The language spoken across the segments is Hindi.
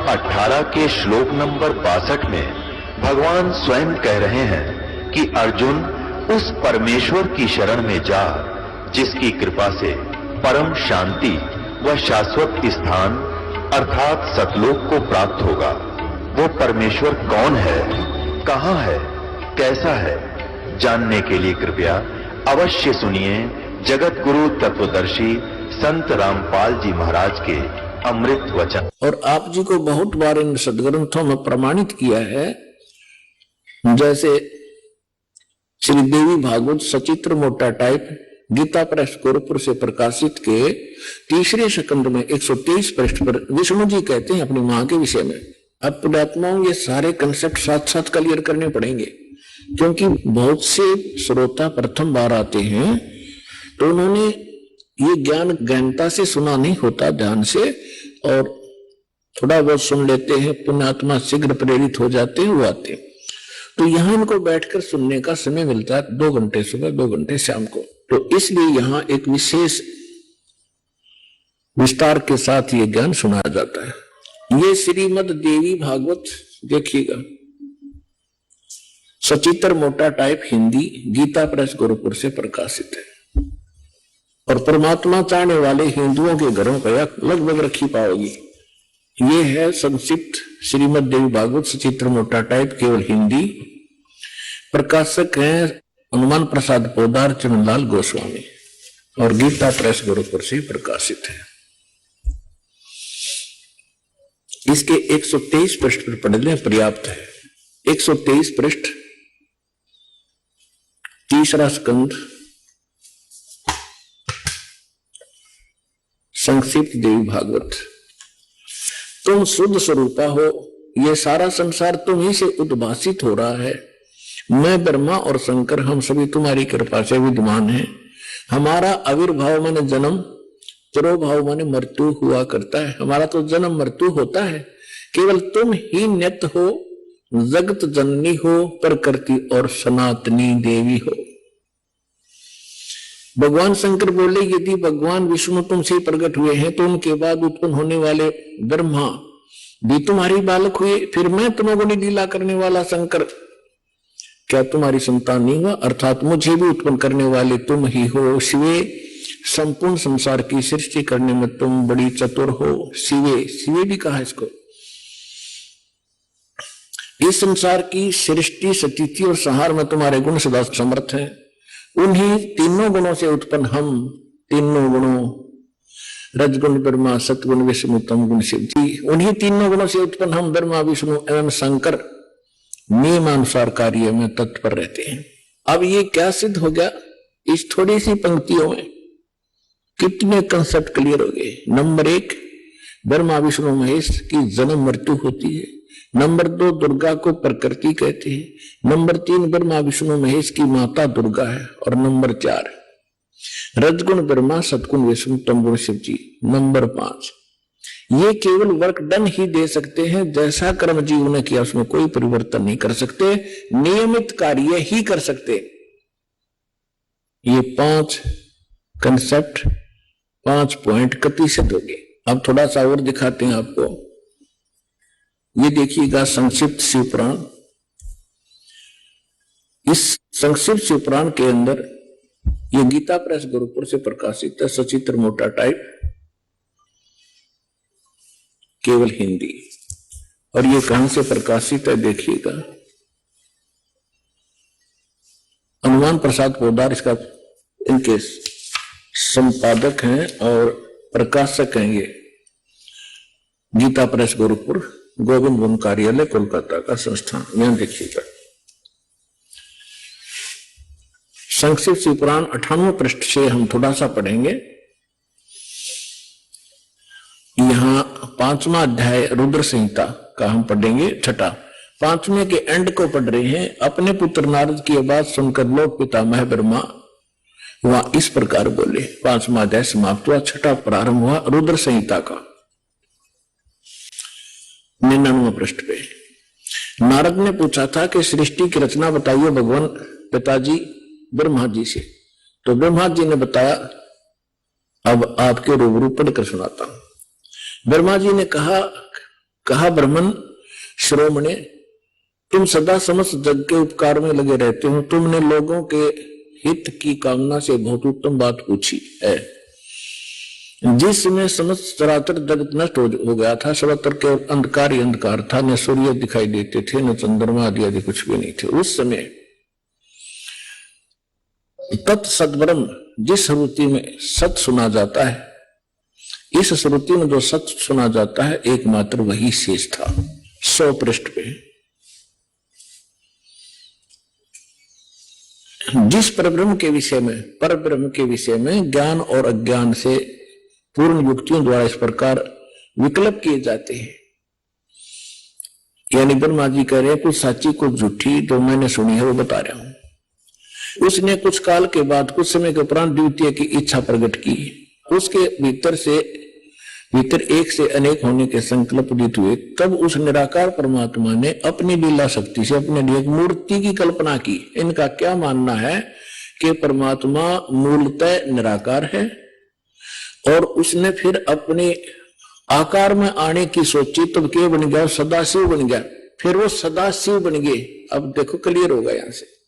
18 के श्लोक नंबर 62 में भगवान स्वयं कह रहे हैं कि अर्जुन उस परमेश्वर की शरण में जा जिसकी कृपा से परम शांति व शाश्वत स्थान अर्थात सतलोक को प्राप्त होगा। वो परमेश्वर कौन है, कहां है, कैसा है, जानने के लिए कृपया अवश्य सुनिए जगत गुरु तत्वदर्शी संत रामपाल जी महाराज के अमृत वचन। और आप जी को बहुत बार इन सदग्रंथों में प्रमाणित किया है, जैसे श्री देवी भागवत सचित्र मोटा टाइप गीता प्रेस गोरखपुर से प्रकाशित के तीसरे स्कंद में 123 पृष्ठ पर विष्णु जी कहते हैं अपनी मां के विषय में। अब पुण्यात्माओं ये सारे कंसेप्ट साथ साथ क्लियर करने पड़ेंगे, क्योंकि बहुत से श्रोता प्रथम बार आते हैं तो उन्होंने ये ज्ञान गहनता से सुना नहीं होता ध्यान से, और थोड़ा बहुत सुन लेते हैं, पुण्यात्मा शीघ्र प्रेरित हो जाते हैं, वो आते हैं। तो यहां इनको बैठकर सुनने का समय मिलता है 2 घंटे सुबह 2 घंटे शाम को, तो इसलिए यहां एक विशेष विस्तार के साथ ये ज्ञान सुनाया जाता है। ये श्रीमद देवी भागवत देखिएगा, सचित्र मोटा टाइप हिंदी, गीता प्रेस गोरखपुर से प्रकाशित है, और परमात्मा चाहने वाले हिंदुओं के घरों पर लगभग रखी पाओगी। ये है संक्षिप्त श्रीमद देवी भागवत सचित्र मोटा टाइप केवल हिंदी। प्रकाशक हैं हनुमान प्रसाद पोदार चंद्रलाल गोस्वामी, और गीता प्रेस गोरखपुर से प्रकाशित है। इसके 123 पृष्ठ पर पढ़ लें, पर्याप्त है। 123 पृष्ठ, तीसरा स्कंद, संक्षिप्त देवी भागवत। तुम शुद्ध स्वरूपा हो, ये सारा संसार तुम ही से उद्भासित हो रहा है। मैं ब्रह्मा और शंकर हम सभी तुम्हारी कृपा से विद्यमान हैं। हमारा आविर्भाव माने जन्म, तिरोभाव माने मृत्यु हुआ करता है। हमारा तो जन्म मृत्यु होता है, केवल तुम ही नित्य हो, जगत जननी हो, प्रकृति और सनातनी देवी हो। भगवान शंकर बोले यदि भगवान विष्णु तुमसे प्रकट हुए हैं तो उनके बाद उत्पन्न होने वाले ब्रह्मा भी तुम्हारी बालक हुए, फिर मैं तमोगुणी लीला करने वाला शंकर क्या तुम्हारी संतान नहीं हुआ? अर्थात मुझे भी उत्पन्न करने वाले तुम ही हो। शिवे, संपूर्ण संसार की सृष्टि करने में तुम बड़ी चतुर हो। शिवे, शिवे भी कहा इसको। इस संसार की सृष्टि, स्थिति और संहार में तुम्हारे गुण सदा समर्थ हैं। उन्हीं तीनों गुणों से उत्पन्न हम, तीनों गुणों रजगुण ब्रह्मा, सतगुण विष्णु, तम गुण शिव जी, उन्हीं तीनों गुणों से उत्पन्न हम ब्रह्मा, विष्णु एवं शंकर नियमानुसार कार्य में तत्पर रहते हैं। अब ये क्या सिद्ध हो गया? इस थोड़ी सी पंक्तियों में कितने कंसेप्ट क्लियर हो गए। नंबर 1, ब्रह्मा विष्णु महेश की जन्म मृत्यु होती है। नंबर 2, दुर्गा को प्रकृति कहते हैं। नंबर 3, ब्रह्मा विष्णु महेश की माता दुर्गा है। और नंबर 4, रजगुण ब्रह्मा, सतगुण विष्णु, तमगुण शिव जी। नंबर 5, ये केवल वर्क डन ही दे सकते हैं, जैसा कर्म जीव ने किया उसमें कोई परिवर्तन नहीं कर सकते, नियमित कार्य ही कर सकते। ये 5 कंसेप्ट, 5 पॉइंट कति सिद्ध हो गए। अब थोड़ा सा और दिखाते हैं आपको। ये देखिएगा संक्षिप्त शिवपुराण। इस संक्षिप्त शिवपुराण के अंदर ये गीता प्रेस गोरखपुर से प्रकाशित है, सचित्र मोटा टाइप, केवल हिंदी। और ये कहां से प्रकाशित है देखिएगा, हनुमान प्रसाद पोदार इसका इनके संपादक हैं और प्रकाशक हैं। ये गीता प्रेस गोरखपुर, गोविंद वन कार्यालय कोलकाता का संस्थान। यहां देखिएगा संक्षिप्त शिवपुराण 98 पृष्ठ से हम थोड़ा सा पढ़ेंगे। यहां 5वां अध्याय रुद्र संहिता का हम पढ़ेंगे, छठा। 5वें के एंड को पढ़ रहे हैं। अपने पुत्र नारद की आवाज सुनकर लोक पितामह ब्रह्मा वह इस प्रकार बोले। 5वां अध्याय समाप्त हुआ, छठा प्रारंभ हुआ रुद्र संहिता का 99वें पृष्ठ पे। नारद ने पूछा था कि सृष्टि की रचना बताइए भगवान पिताजी ब्रह्मा जी से। तो ब्रह्मा जी ने बताया, अब आपके रूबरू पढ़कर सुनाता हूं। ब्रह्मा जी ने कहा कहा, ब्राह्मण श्रोमणे, तुम सदा समस्त जग के उपकार में लगे रहते हो, तुमने लोगों के हित की कामना से बहुत उत्तम बात पूछी है। जिसमें समस्त चराचर जगत नष्ट हो गया था, सर्वत्र के अंधकार ही अंधकार था, न सूर्य दिखाई देते थे, न चंद्रमा आदि कुछ भी नहीं थे। उस समय तत्सद्ब्रह्म, जिस श्रुति में सत सुना जाता है, इस श्रुति में जो सत सुना जाता है एकमात्र वही शेष था 100 पृष्ठ पे। जिस परब्रह्म के विषय में, परब्रह्म के विषय में ज्ञान और अज्ञान से पूर्ण युक्तियों द्वारा इस प्रकार विकल्प किए जाते हैं, यानी ब्रह्मा जी कह रहे हैं कुछ सच्ची कुछ झूठी जो मैंने सुनी है वो बता रहा हूं। उसने कुछ काल के बाद, कुछ समय के उपरांत द्वितीय की इच्छा प्रकट की। उसके भीतर एक से अनेक होने के संकल्प उदित हुए। तब उस निराकार परमात्मा ने अपनी लीला शक्ति से अपने लिए एक मूर्ति की कल्पना की। इनका क्या मानना है कि परमात्मा मूलतः निराकार है और उसने फिर अपने आकार में आने की सोची, तब क्या बन गया? सदाशिव बन गया। फिर वो सदाशिव बन गए। अब देखो क्लियर होगा यहां से।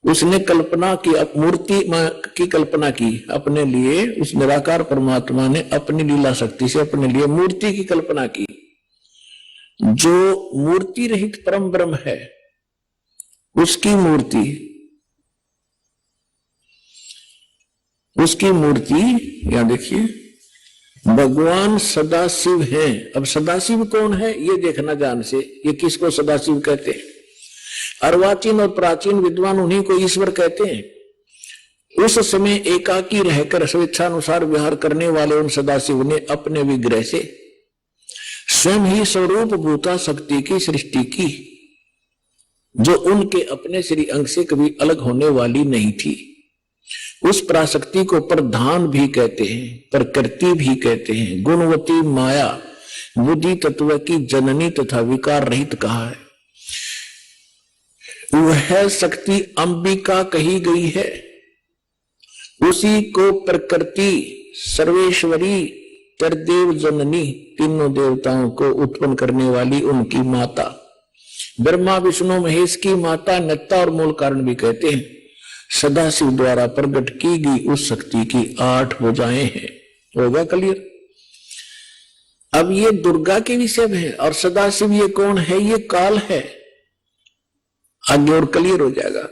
उसने कल्पना की, मूर्ति की कल्पना की अपने लिए। उस निराकार परमात्मा ने अपनी लीला शक्ति से अपने लिए मूर्ति की कल्पना की। जो मूर्ति रहित परम ब्रह्म है उसकी मूर्ति यहां देखिए, भगवान सदाशिव हैं। अब सदाशिव कौन है ये देखना ध्यान से। ये किसको सदाशिव कहते हैं? अर्वाचीन और प्राचीन विद्वान उन्हीं को ईश्वर कहते हैं। उस समय एकाकी रहकर स्वेच्छानुसार विहार करने वाले उन सदाशिव ने अपने विग्रह से स्वयं ही स्वरूप भूता शक्ति की सृष्टि की, जो उनके अपने श्री अंग से कभी अलग होने वाली नहीं थी। उस पराशक्ति को प्रधान भी कहते हैं, प्रकृति भी कहते हैं। गुणवती माया बुद्धि तत्व की जननी तथा विकार रहित कहा है। वह शक्ति अंबिका कही गई है। उसी को प्रकृति, सर्वेश्वरी, त्रिदेव जननी, तीनों देवताओं को उत्पन्न करने वाली उनकी माता, ब्रह्मा विष्णु महेश की माता, नत्ता और मूल कारण भी कहते हैं। सदाशिव द्वारा प्रकट की गई उस शक्ति की 8 भुजाएं हैं। होगा क्लियर? अब ये दुर्गा के विषय में है। और सदाशिव ये कौन है? ये काल है। आगे और क्लियर हो जाएगा।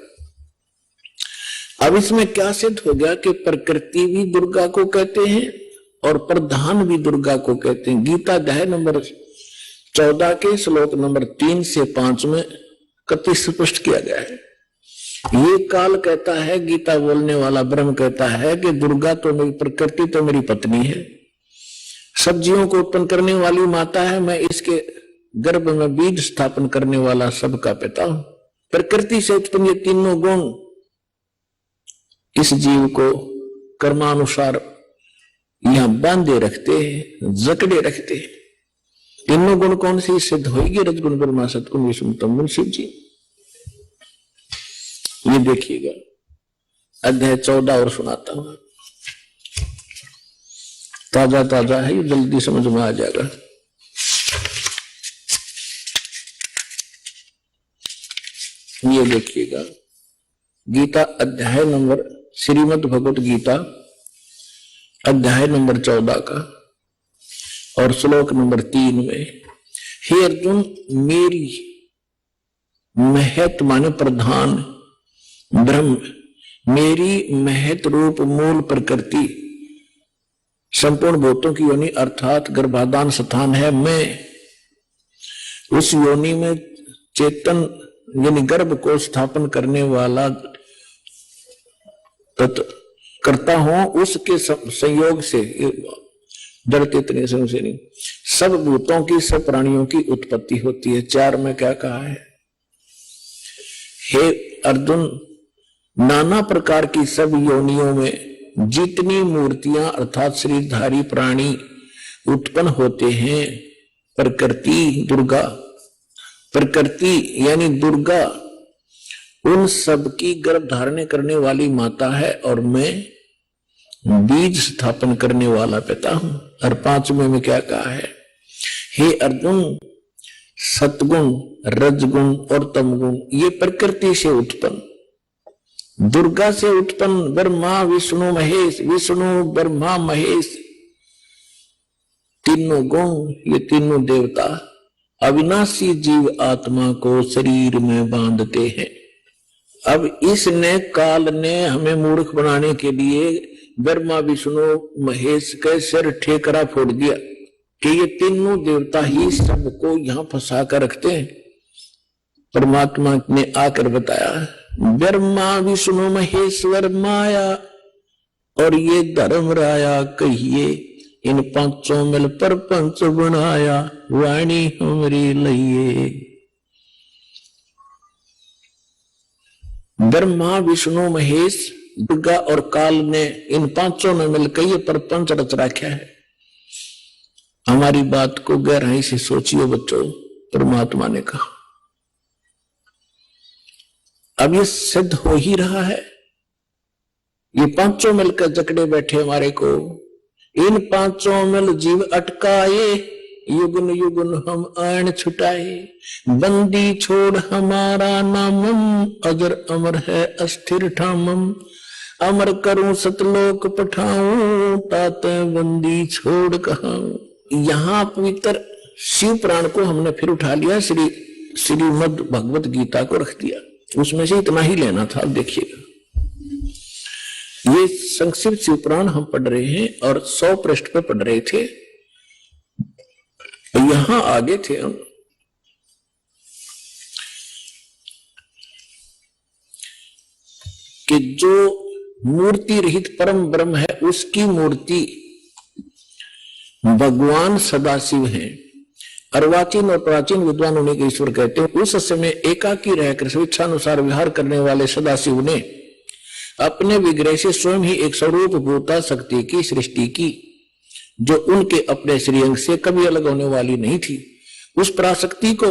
अब इसमें क्या सिद्ध हो गया कि प्रकृति भी दुर्गा को कहते हैं और प्रधान भी दुर्गा को कहते हैं। गीता अध्याय नंबर 14 के श्लोक नंबर 3 से 5 में कति स्पष्ट किया गया है। ये काल कहता है, गीता बोलने वाला ब्रह्म कहता है कि दुर्गा तो मेरी, प्रकृति तो मेरी पत्नी है, सब्जियों को उत्पन्न करने वाली माता है, मैं इसके गर्भ में बीज स्थापन करने वाला सबका पिता हूं। प्रकृति से उत्पन्न ये तीनों गुण इस जीव को कर्मानुसार यहां बांधे रखते हैं, जकड़े रखते हैं। तीनों गुण कौन सी सिद्ध होगी? रजगुण, ब्रह्मा, सतगुण, विष्णु, तमगुण, शिव जी। ये देखिएगा अध्याय 14 और सुनाता हूं। ताजा ताजा है, ये जल्दी समझ में आ जाएगा। ये देखिएगा गीता अध्याय नंबर, श्रीमद् भगवत गीता अध्याय नंबर 14 का और श्लोक नंबर 3 में, हे अर्जुन, मेरी महत माने प्रधान ब्रह्म, मेरी महत रूप मूल प्रकृति संपूर्ण भूतों की योनि अर्थात गर्भाधान स्थान है। मैं उस योनि में चेतन यानी गर्भ को स्थापन करने वाला करता हूं। उसके संयोग से, डरते इतने से नहीं, सब भूतों की, सब प्राणियों की उत्पत्ति होती है। 4 में क्या कहा है? हे अर्जुन, नाना प्रकार की सब योनियों में जितनी मूर्तियां अर्थात शरीरधारी प्राणी उत्पन्न होते हैं, प्रकृति दुर्गा, प्रकृति यानी दुर्गा उन सब की गर्भ धारण करने वाली माता है और मैं बीज स्थापन करने वाला पिता हूं। और 5वें में क्या कहा है? हे अर्जुन, सतगुण, रजगुण और तमगुण ये प्रकृति से उत्पन्न, दुर्गा से उत्पन्न ब्रह्मा विष्णु महेश, विष्णु ब्रह्मा महेश, तीनों गुण, ये तीनों देवता अविनाशी जीव आत्मा को शरीर में बांधते हैं। अब इसने काल ने हमें मूर्ख बनाने के लिए ब्रह्मा विष्णु महेश के सिर ठेकरा फोड़ दिया कि ये तीनों देवता ही सबको यहां फंसा कर रखते हैं। परमात्मा ने आकर बताया, ब्रह्मा विष्णु महेश्वर माया और ये धर्म राया कहिए, इन पांचों मिल पर पंच बनाया, वाणी हमरी लइए। ब्रह्मा विष्णु महेश दुर्गा और काल ने इन पांचों ने मिलकर ये परपंच रच रखा है। हमारी बात को गहराई से सोचिए बच्चों, परमात्मा ने कहा। अब ये सिद्ध हो ही रहा है, ये पांचों मिलकर जकड़े बैठे हमारे को। इन पांचों मिल जीव अटकाए, युगन युगन हम आन छुटाए, बंदी छोड़ हमारा नामम, अजर अमर है अस्थिर ठामम, अमर करूं सतलोक पठाऊं, तात बंदी छोड़ कहाऊं। यहां पवित्र शिव पुराण को हमने फिर उठा लिया, श्रीमद् भगवत गीता को रख दिया, उसमें से इतना ही लेना था। अब देखिएगा, ये संक्षिप्त शिव पुराण हम पढ़ रहे हैं और 100 पृष्ठ पे पढ़ रहे थे। यहां आगे थे हम, कि जो मूर्ति रहित परम ब्रह्म है उसकी मूर्ति भगवान सदाशिव हैं। अर्वाचीन और प्राचीन विद्वान उन्हीं के ईश्वर कहते हैं। उस समय एकाकी रहकर स्वेच्छानुसार विहार करने वाले सदाशिव ने अपने विग्रह से स्वयं ही एक स्वरूप भूता शक्ति की सृष्टि की, जो उनके अपने श्रीअंग से कभी अलग होने वाली नहीं थी। उस पराशक्ति को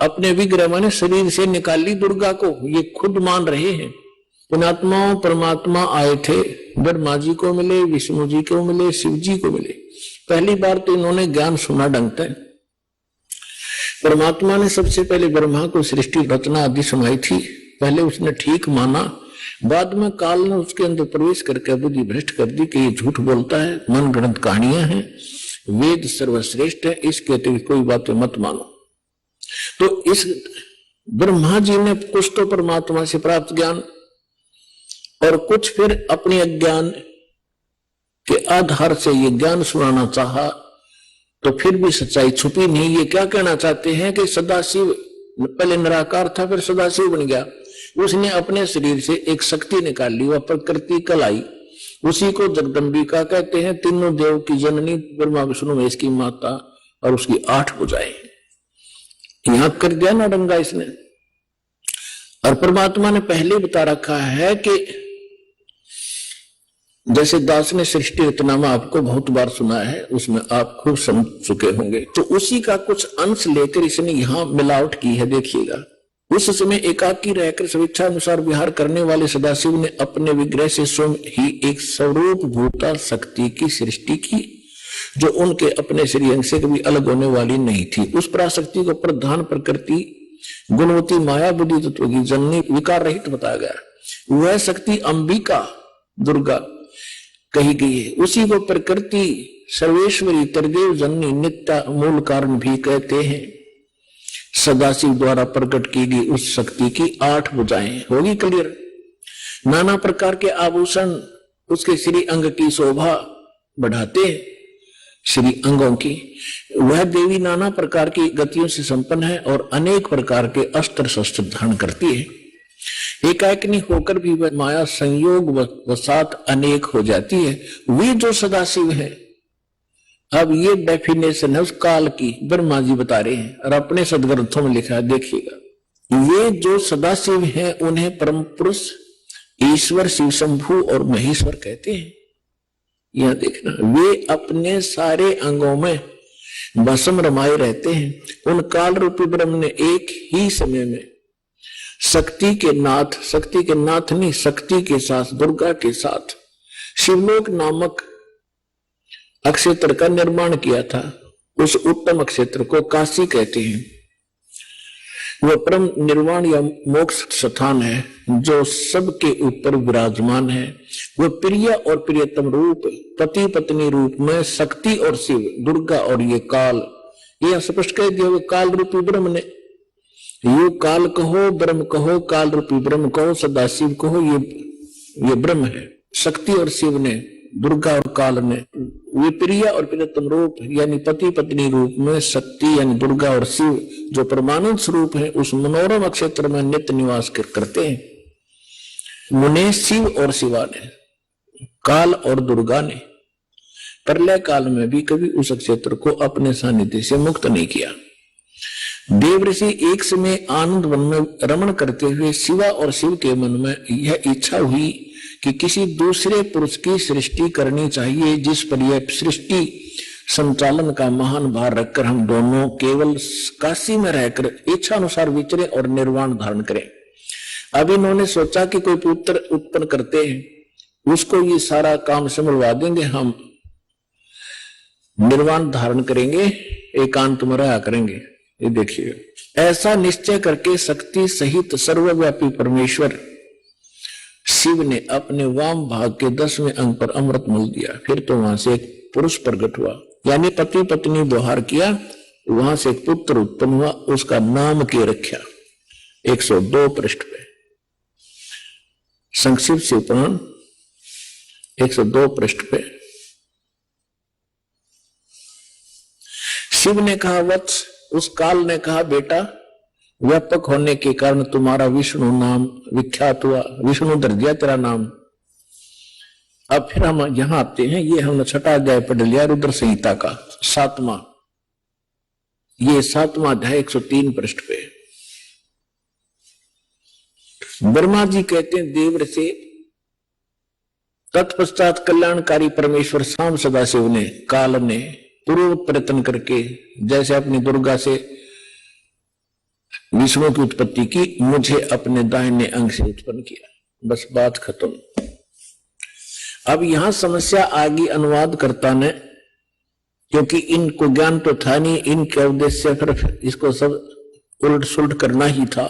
अपने विग्रह माने शरीर से निकाली दुर्गा को, ये खुद मान रहे हैं। पुण्यात्माओं परमात्मा आए थे, ब्रह्मा जी को मिले, विष्णु जी को मिले, शिव जी को मिले। पहली बार तो इन्होंने ज्ञान सुना ढंग से। परमात्मा ने सबसे पहले ब्रह्मा को सृष्टि रचना आदि सुनाई थी, पहले उसने ठीक माना, बाद में काल ने उसके अंदर प्रवेश करके बुद्धि भ्रष्ट कर दी कि ये झूठ बोलता है, मन गणत कहानियां हैं, वेद सर्वश्रेष्ठ है, इसके अतिरिक्त कोई बातें मत मानो। तो इस ब्रह्मा जी ने कुछ तो परमात्मा से प्राप्त ज्ञान और कुछ फिर अपने अज्ञान के आधार से ये ज्ञान सुनाना चाहा, तो फिर भी सच्चाई छुपी नहीं। ये क्या कहना चाहते हैं कि सदाशिव पहले निराकार था, फिर सदाशिव बन गया। उसने अपने शरीर से एक शक्ति निकाल ली, वह प्रकृति कलाई, उसी को जगदम्बिका कहते हैं। तीनों देव की जननी, ब्रह्मा विष्णु महेश की माता, और उसकी 8 भुजाएं। यहां कर दिया ना डंगा इसने। और परमात्मा ने पहले बता रखा है कि जैसे दास ने सृष्टि रचनामा आपको बहुत बार सुना है, उसमें आप खूब समझ चुके होंगे, तो उसी का कुछ अंश लेकर इसने यहां मिलावट की है। देखिएगा, उस समय एकाकी रहकर स्वेच्छा अनुसार विहार करने वाले सदाशिव ने अपने विग्रह से स्वयं ही एक स्वरूप भूता शक्ति की सृष्टि की, जो उनके अपने श्रीअंग से कभी अलग होने वाली नहीं थी। उस पराशक्ति को प्रधान प्रकृति गुणवती माया बुद्धि तत्व की जननी विकार रहित बताया गया। वह शक्ति अंबिका दुर्गा कही गई है। उसी को प्रकृति सर्वेश्वरी त्रिदेव जननी नित्य मूल कारण भी कहते हैं। सदाशिव द्वारा प्रकट की गई उस शक्ति की 8 भुजाएं। होगी क्लियर? नाना प्रकार के आभूषण उसके श्री अंग की शोभा बढ़ाते हैं, श्री अंगों की। वह देवी नाना प्रकार की गतियों से संपन्न है और अनेक प्रकार के अस्त्र शस्त्र धारण करती है। एकाएकनी होकर भी वह माया संयोग वसात अनेक हो जाती है। वे जो सदाशिव है, अब ये डेफिनेशन है उस काल की, ब्रह्मा जी बता रहे हैं और अपने सदग्रंथों में लिखा है। देखिएगा, ये जो सदाशिव हैं उन्हें परम पुरुष ईश्वर शिव शंभु और महेश्वर कहते हैं। यहां देखना, वे अपने सारे अंगों में भस्म रमाए रहते हैं। उन काल रूपी ब्रह्म ने एक ही समय में शक्ति के नाथ नहीं, शक्ति के साथ, दुर्गा के साथ शिवलोक नामक अक्षेत्र का निर्माण किया था। उस उत्तम क्षेत्र को काशी कहते हैं। वह परम निर्वाण या मोक्ष स्थान है जो सबके ऊपर विराजमान है। वह प्रिय और प्रियतम रूप, पति पत्नी रूप में शक्ति और शिव, दुर्गा और ये काल, ये स्पष्ट कह दिया। वो काल रूपी ब्रह्म ने, यू काल कहो, ब्रह्म कहो, काल रूपी ब्रह्म कहो, सदाशिव कहो, ये ब्रह्म है। शक्ति और शिव ने, दुर्गा और काल ने, वे प्रिय और प्रियतम रूप यानी पति पत्नी रूप में शक्ति यानी दुर्गा और शिव जो परमानंद स्वरूप है उस मनोरम क्षेत्र में नित्य निवास करते हैं। मुने शिव और शिवा ने, काल और दुर्गा ने प्रलय काल में भी कभी उस क्षेत्र को अपने सानिध्य से मुक्त नहीं किया। देवऋषि एक समय आनंद वन में रमण करते हुए शिवा और शिव के मन में यह इच्छा हुई कि किसी दूसरे पुरुष की सृष्टि करनी चाहिए जिस पर यह सृष्टि संचालन का महान भार रखकर हम दोनों केवल काशी में रहकर इच्छा अनुसार विचरे और निर्वाण धारण करें। अब इन्होंने सोचा कि कोई पुत्र उत्पन्न करते हैं, उसको ये सारा काम संभलवा देंगे, हम निर्वाण धारण करेंगे, एकांत में रहा करेंगे। ये देखिए, ऐसा निश्चय करके शक्ति सहित सर्वव्यापी परमेश्वर शिव ने अपने वाम भाग के 10वें अंग पर अमृत मल दिया। फिर तो वहां से एक पुरुष प्रकट हुआ, यानी पति पत्नी व्यवहार किया, वहां से एक पुत्र उत्पन्न हुआ, उसका नाम के रखा। 102 पृष्ठ पे संक्षिप्त शिव पुराण 102 पृष्ठ पे शिव ने कहा वत्स, उस काल ने कहा बेटा, व्यापक होने के कारण तुम्हारा विष्णु नाम विख्यात हुआ, विष्णु धर दिया तेरा नाम। अब फिर हम यहां आते हैं, ये हमने 6वां अध्याय पढ़ लिया रुद्र संहिता का 7वां, ये 7वां अध्याय 103 पृष्ठ पे। ब्रह्मा जी कहते हैं देव से तत्पश्चात कल्याणकारी परमेश्वर शाम सदाशिव ने, काल ने पूर्व प्रयत्न करके जैसे अपनी दुर्गा से विष्णु की उत्पत्ति की, मुझे अपने दाहिने अंग से उत्पन्न किया। बस बात खत्म। अब यहां समस्या आ गई अनुवादकर्ता ने, क्योंकि इनको ज्ञान तो था नहीं, इनके उद्देश्य फिर इसको सब उलट सुलट करना ही था।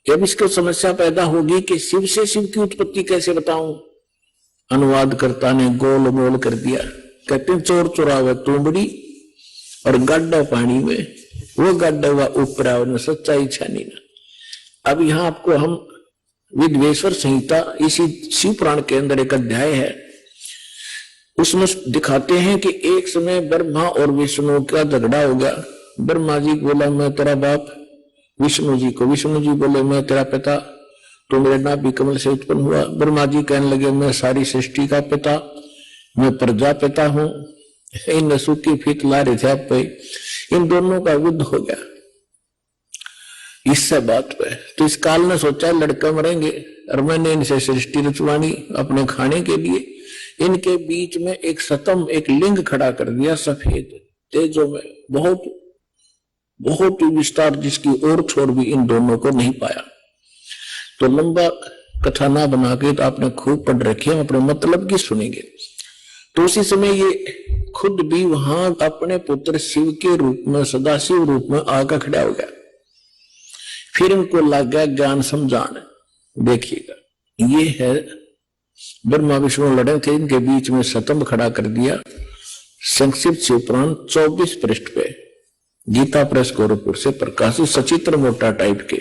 अब इसको समस्या पैदा होगी कि शिव से शिव की उत्पत्ति कैसे बताऊं। अनुवादकर्ता ने गोल मोल कर दिया। कहते हैं चोर चुरावे तुमड़ी और गड्ढा पानी में, वो गड्ढा हुआ ऊपर आवने, सच्चाई छानी ना। अब यहां आपको हम विद्वेश्वर संहिता इसी शिव पुराण के अंदर एक अध्याय है, उसमें दिखाते हैं कि एक समय ब्रह्मा और विष्णु का झगड़ा हो गया। ब्रह्मा जी बोला मैं तेरा बाप विष्णु जी को, विष्णु जी बोले मैं तेरा पिता, तो मेरे नाभि कमल से उत्पन्न हुआ। ब्रह्मा जी कहने लगे मैं सारी सृष्टि का पिता, मैं प्रजापिता हूं। इन सूखी फीक ला रहे थे आप पे, इन दोनों का युद्ध हो गया इससे बात पे। तो इस काल ने सोचा लड़का मरेंगे और मैंने इनसे सृष्टि रचवानी अपने खाने के लिए। इनके बीच में एक सतम, एक लिंग खड़ा कर दिया सफेद तेजों में, बहुत बहुत विस्तार, जिसकी और छोर भी इन दोनों को नहीं पाया। तो लंबा कथा ना बना के तो आपने खूब पढ़ रखे, अपने मतलब की सुनेंगे। तो उसी समय ये खुद भी वहां अपने पुत्र शिव के रूप में, सदाशिव रूप में आकर खड़ा हो गया। फिर इनको लग गया ज्ञान समझाने। देखिएगा, ये है ब्रह्मा विष्णु लड़े थे, इनके बीच में सतंभ खड़ा कर दिया। संक्षिप्त शिव पुराण 24 पृष्ठ पे गीता प्रेस गोरखपुर से प्रकाशित, सचित्र मोटा टाइप के।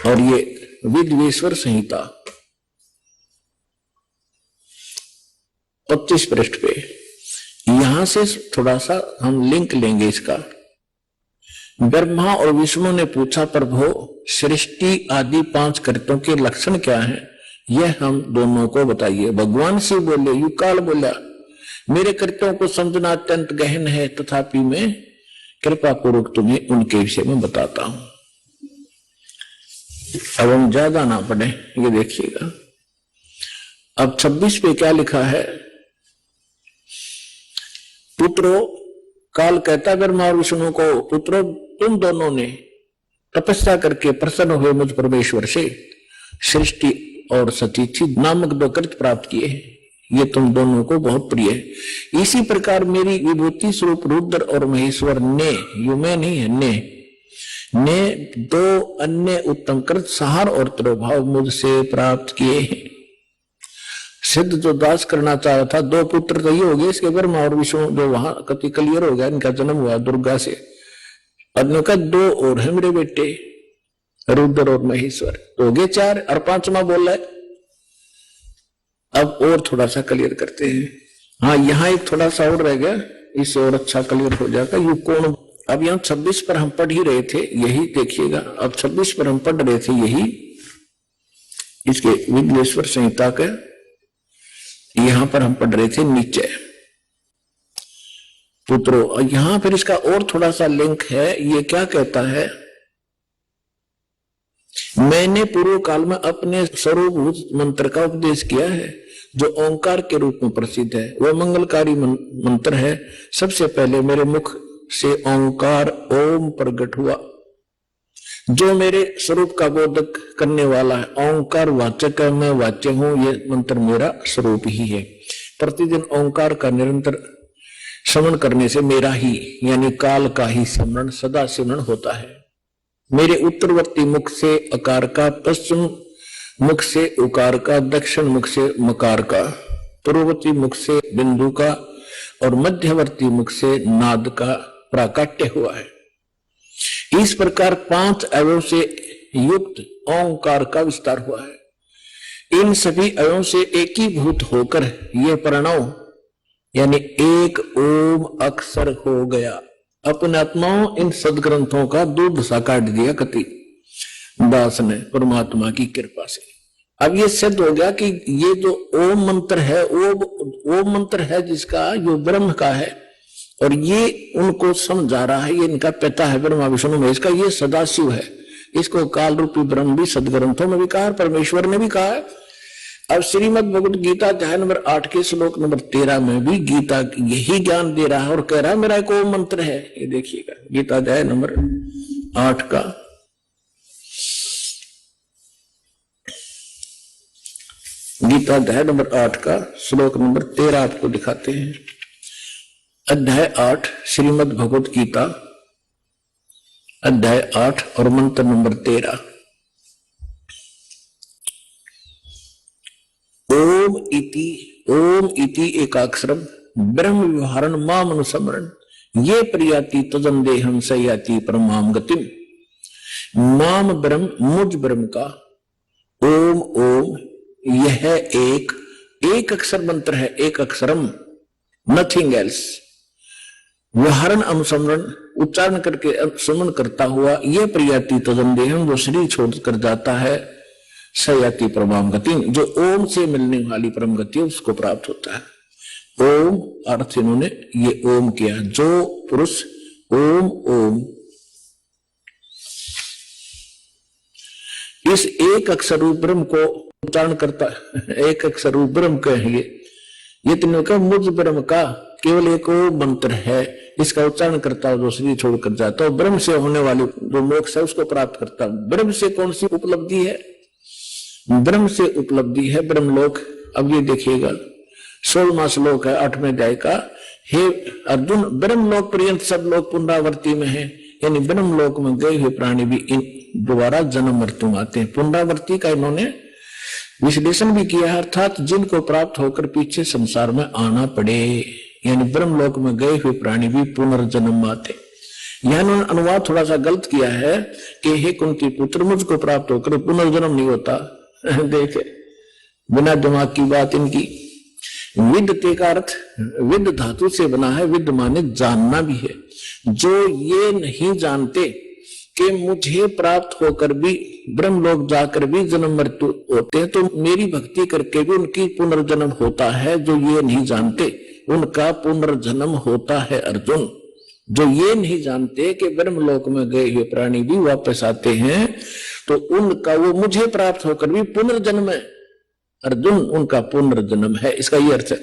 और ये विद्वेश्वर संहिता 25 पृष्ठ पे। यहां से थोड़ा सा हम लिंक लेंगे इसका। ब्रह्मा और विष्णु ने पूछा प्रभु सृष्टि आदि 5 कृत्यों के लक्षण क्या हैं, यह हम दोनों को बताइए। भगवान शिव बोले, युकाल बोला मेरे कृत्यों को समझना अत्यंत गहन है, तथापि मैं कृपा पूर्वक तुम्हें उनके विषय में बताता हूं। अब हम ज्यादा ना पढ़े, ये देखिएगा। अब 26 पे क्या लिखा है। पुत्रो, काल कहता ब्रह्मा और विष्णु को, पुत्रो तुम दोनों ने तपस्या करके प्रसन्न हुए मुझ परमेश्वर से सृष्टि और सतीथि नामक 2 कृत्य प्राप्त किए हैं। ये तुम दोनों को बहुत प्रिय है। इसी प्रकार मेरी विभूति स्वरूप रुद्र और महेश्वर ने, यू में नहीं है, ने दो अन्य उत्तम कृत सहार और तिरोभाव मुझसे प्राप्त किए हैं। सिद्ध जो दास करना चाहा था, दो पुत्र तो ये हो गए इसके, ब्रह्मा और विष्णु जो वहां कति क्लियर हो गया, इनका जन्म हुआ दुर्गा से। अन्य का दो और है मेरे बेटे, रुद्र और महेश्वर, तो हो गए चार, और पांचवा बोल रहा है। अब और थोड़ा सा क्लियर करते हैं। हाँ, यहाँ एक थोड़ा सा और रह गया, इससे और अच्छा क्लियर हो जाएगा। यू कौन, अब यहाँ 26 पर हम पढ़ ही रहे थे, यही देखिएगा। अब 26 पर हम पढ़ रहे थे, यही इसके विद्वेश्वर संहिता के यहां पर हम पढ़ रहे थे नीचे पुत्रो। यहां फिर इसका और थोड़ा सा लिंक है। ये क्या कहता है, मैंने पूर्व काल में अपने स्वरूप मंत्र का उपदेश किया है, जो ओंकार के रूप में प्रसिद्ध है। वह मंगलकारी मंत्र है। सबसे पहले मेरे मुख से ओंकार ओम प्रकट हुआ, जो मेरे स्वरूप का बोधक करने वाला है। ओंकार वाचक है, मैं वाच्य हूं, ये मंत्र मेरा स्वरूप ही है। प्रतिदिन ओंकार का निरंतर श्रवण करने से मेरा ही यानी काल का ही स्मरण सदा स्मरण होता है। मेरे उत्तरवर्ती मुख से अकार का, पश्चिम मुख से उकार का, दक्षिण मुख से मकार का, पूर्ववर्ती मुख से बिंदु का और मध्यवर्ती मुख से नाद का प्राकट्य हुआ है। इस प्रकार 5 अवयव से युक्त ओंकार का विस्तार हुआ है। इन सभी अवयवों से एकीभूत होकर यह प्रणव यानी एक ओम अक्षर हो गया। अपने आत्माओं इन सदग्रंथों का दूध सा काट दिया कति दास ने परमात्मा की कृपा से। अब ये सिद्ध हो गया कि ये जो ओम मंत्र है, ओम मंत्र है जिसका जो ब्रह्म का है, और ये उनको समझा रहा है, ये इनका पिता है ब्रह्मा विष्णु महेश का, ये सदाशिव है। इसको काल रूपी ब्रह्म भी सदग्रंथों में भी कहा, परमेश्वर ने भी कहा है। अब श्रीमद् भगवत गीता अध्याय नंबर 8 के श्लोक नंबर 13 में भी गीता यही ज्ञान दे रहा है और कह रहा है मेरा एक ओम मंत्र है। ये देखिएगा गीता अध्याय नंबर 8 का गीता अध्याय नंबर 8 का श्लोक नंबर 13 आपको दिखाते हैं। अध्याय 8 श्रीमद् भगवत गीता अध्याय 8 और मंत्र नंबर 13। ओम इति एकाक्षरम ब्रह्म व्यवहारन माम अनुस्मरण ये प्रियाति तजन देहम सयाति परमाम गतिम। माम ब्रह्म, मुझ ब्रह्म का ओम यह एक अक्षर मंत्र है, एक अक्षरम, नथिंग एल्स। व्यवहारन अनुस्मरण उच्चारण करके स्मरण करता हुआ यह प्रियाति तजन देहम जो शरीर छोड़कर जाता है, सयाति परमाम गति जो ओम से मिलने वाली परम गति उसको प्राप्त होता है। ओम अर्थ इन्होंने ये ओम किया, जो पुरुष ओम इस एक अक्षर रूप ब्रह्म को उच्चारण करता है, एक अक्षर रूप ब्रह्म कहेंगे, ये तीनों का मुझ ब्रह्म का केवल एक ओम मंत्र है, इसका उच्चारण करता है जो शरीर छोड़कर जाता है, ब्रह्म से होने वाली जो मोक्ष है उसको प्राप्त करता है। ब्रह्म से कौन सी उपलब्धि है? ब्रह्म से उपलब्धि है ब्रह्मलोक। अब ये देखिएगा 16वां श्लोक है 8वें अध्याय का। हे अर्जुन, ब्रह्मलोक पर्यंत सब लोग पुनरावृत्ति में है, यानी ब्रह्मलोक में गए हुए प्राणी भी इन दोबारा जन्म मृत्यु में आते हैं। पुनरावृत्ति का इन्होंने विश्लेषण भी किया है, अर्थात जिनको प्राप्त होकर पीछे संसार में आना पड़े, यानी ब्रह्मलोक में गए हुए प्राणी भी पुनर्जन्म आते। यह इन्होंने अनुवाद थोड़ा सा गलत किया है कि हे कुंती पुत्र, मुझको प्राप्त होकर पुनर्जन्म नहीं होता। देखे बिना दिमाग की बात इनकी। विद्यते का अर्थ विद धातु से बना है, विद माने जानना भी है। जो ये नहीं जानते कि मुझे प्राप्त होकर भी ब्रह्मलोक जाकर भी जन्म मृत्यु होते हैं, तो मेरी भक्ति करके भी उनकी पुनर्जन्म होता है। जो ये नहीं जानते उनका पुनर्जन्म होता है अर्जुन। जो ये नहीं जानते कि ब्रह्मलोक में गए हुए प्राणी भी वापस आते हैं, तो उनका वो मुझे प्राप्त होकर भी पुनर्जन्म है अर्जुन, उनका पुनर्जन्म है। इसका ये अर्थ है।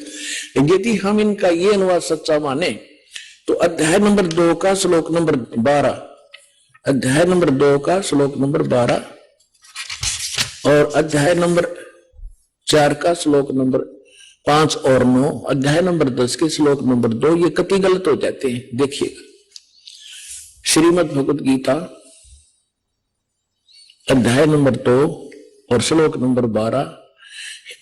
यदि हम इनका ये अनुवाद सच्चा माने तो अध्याय नंबर 2 का श्लोक नंबर 12, अध्याय नंबर 2 का श्लोक नंबर 12 और अध्याय नंबर 4 का श्लोक नंबर 5 और 9, अध्याय नंबर 10 के श्लोक नंबर 2 ये कति गलत हो जाते हैं। देखिएगा, श्रीमद् भगवत गीता अध्याय नंबर 2 और श्लोक नंबर 12,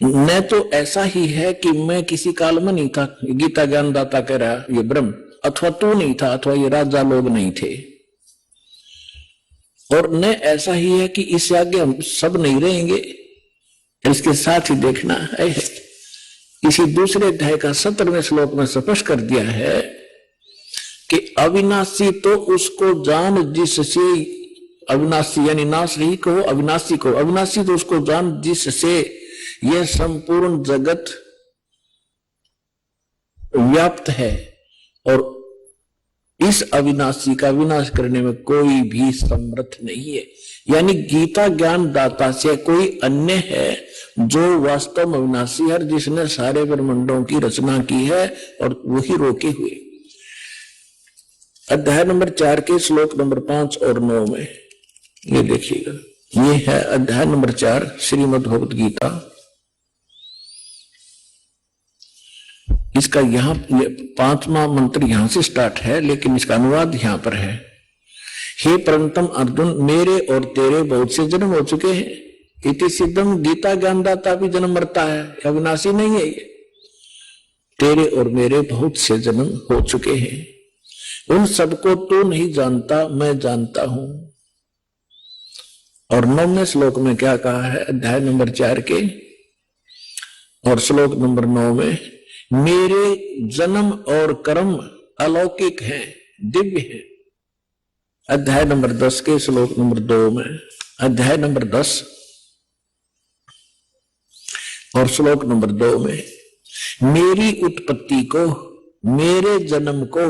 न तो ऐसा ही है कि मैं किसी काल में नहीं था, गीता ज्ञानदाता कह रहा ये ब्रह्म, अथवा तू नहीं था, अथवा ये राजा लोग नहीं थे, और न ऐसा ही है कि इससे आगे हम सब नहीं रहेंगे। इसके साथ ही देखना है, इसी दूसरे अध्याय का 17वें श्लोक में स्पष्ट कर दिया है कि अविनाशी तो उसको जान जिससे, अविनाशी यानी नाश ही कहो, अविनाशी को, अविनाशी तो उसको जान जिससे यह संपूर्ण जगत व्याप्त है, और इस अविनाशी का विनाश करने में कोई भी समर्थ नहीं है। यानी गीता ज्ञान दाता से कोई अन्य है जो वास्तव में अविनाशी है, जिसने सारे ब्रह्मांडों की रचना की है और वही रोके हुए। अध्याय नंबर 4 के श्लोक नंबर 5 और 9 में ये देखिएगा, ये है अध्याय नंबर 4 श्रीमद् भगवत गीता। इसका यहां 5वां मंत्र यहां से स्टार्ट है, लेकिन इसका अनुवाद यहां पर है। हे परंतम अर्जुन, मेरे और तेरे बहुत से जन्म हो चुके हैं। इति सिद्धम, गीता ज्ञानदाता भी जन्म मरता है, अविनाशी नहीं है ये। तेरे और मेरे बहुत से जन्म हो चुके हैं, उन सबको तू नहीं जानता, मैं जानता हूं। और 9वें श्लोक में क्या कहा है, अध्याय नंबर 4 के और श्लोक नंबर 9 में, मेरे जन्म और कर्म अलौकिक हैं, दिव्य हैं। अध्याय नंबर 10 के श्लोक नंबर 2 में, अध्याय नंबर 10 और श्लोक नंबर 2 में, मेरी उत्पत्ति को, मेरे जन्म को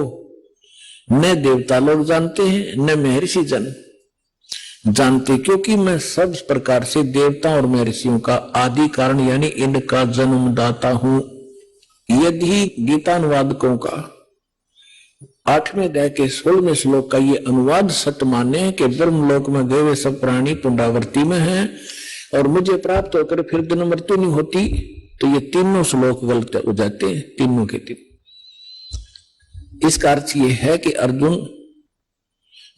न देवता लोग जानते हैं न महर्षि जन जानते, क्योंकि मैं सब प्रकार से देवता और महर्षियों का आदि कारण यानी इनका जन्मदाता हूं। यदि गीतानुवादकों का 8वें अध्याय के 16वें श्लोक का ये अनुवाद सत्य माने कि ब्रह्मलोक में गए सब प्राणी पुनरावृत्ति में हैं और मुझे प्राप्त होकर फिर दिन मृत्यु नहीं होती, तो ये तीनों श्लोक गलत हो जाते हैं, तीनों के तीन। इसका अर्थ ये है कि अर्जुन,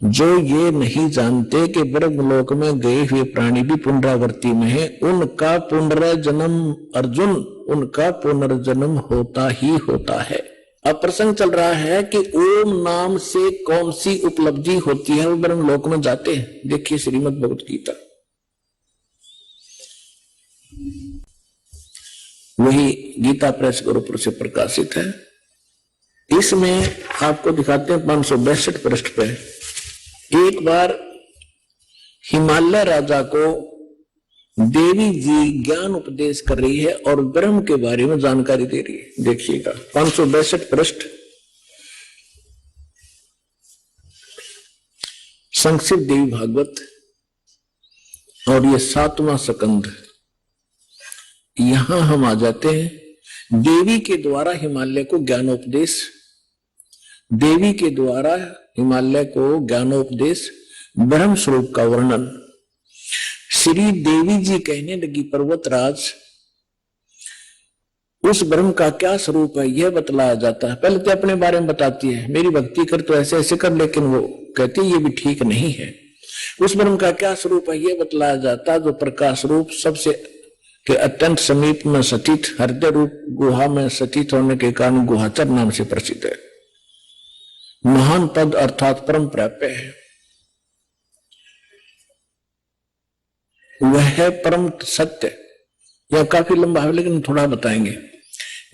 जो ये नहीं जानते कि ब्रह्मलोक में गए हुए प्राणी भी पुनरावृत्ति में है, उनका पुनर्जन्म, अर्जुन उनका पुनर्जन्म होता ही होता है। अब प्रसंग चल रहा है कि ओम नाम से कौन सी उपलब्धि होती है, वो ब्रह्मलोक में जाते हैं। देखिए श्रीमद् भगवत गीता, वही गीता प्रेस गुरुपुर से प्रकाशित है। इसमें आपको दिखाते हैं 562 पृष्ठ पे, एक बार हिमालय राजा को देवी जी ज्ञान उपदेश कर रही है और ब्रह्म के बारे में जानकारी दे रही है। देखिएगा 562 पृष्ठ, संक्षिप्त देवी भागवत, और ये 7वां स्कंध। यहां हम आ जाते हैं। देवी के द्वारा हिमालय को ज्ञानोपदेश, देवी के द्वारा हिमालय को ज्ञानोपदेश, ब्रह्म स्वरूप का वर्णन। श्री देवी जी कहने लगी, पर्वतराज, उस ब्रह्म का क्या स्वरूप है यह बतलाया जाता है। पहले तो अपने बारे में बताती है, मेरी भक्ति कर तो ऐसे ऐसे कर, लेकिन वो कहती ये भी ठीक नहीं है। उस ब्रह्म का क्या स्वरूप है यह बतलाया जाता है, जो प्रकाश रूप, सबसे के अत्यंत समीप में स्थित, हृदय रूप गुहा में स्थित होने के कारण गुहाचर नाम से प्रसिद्ध है। महान पद अर्थात परम प्राप्य है। वह है परम सत्य। यह काफी लंबा है लेकिन थोड़ा बताएंगे।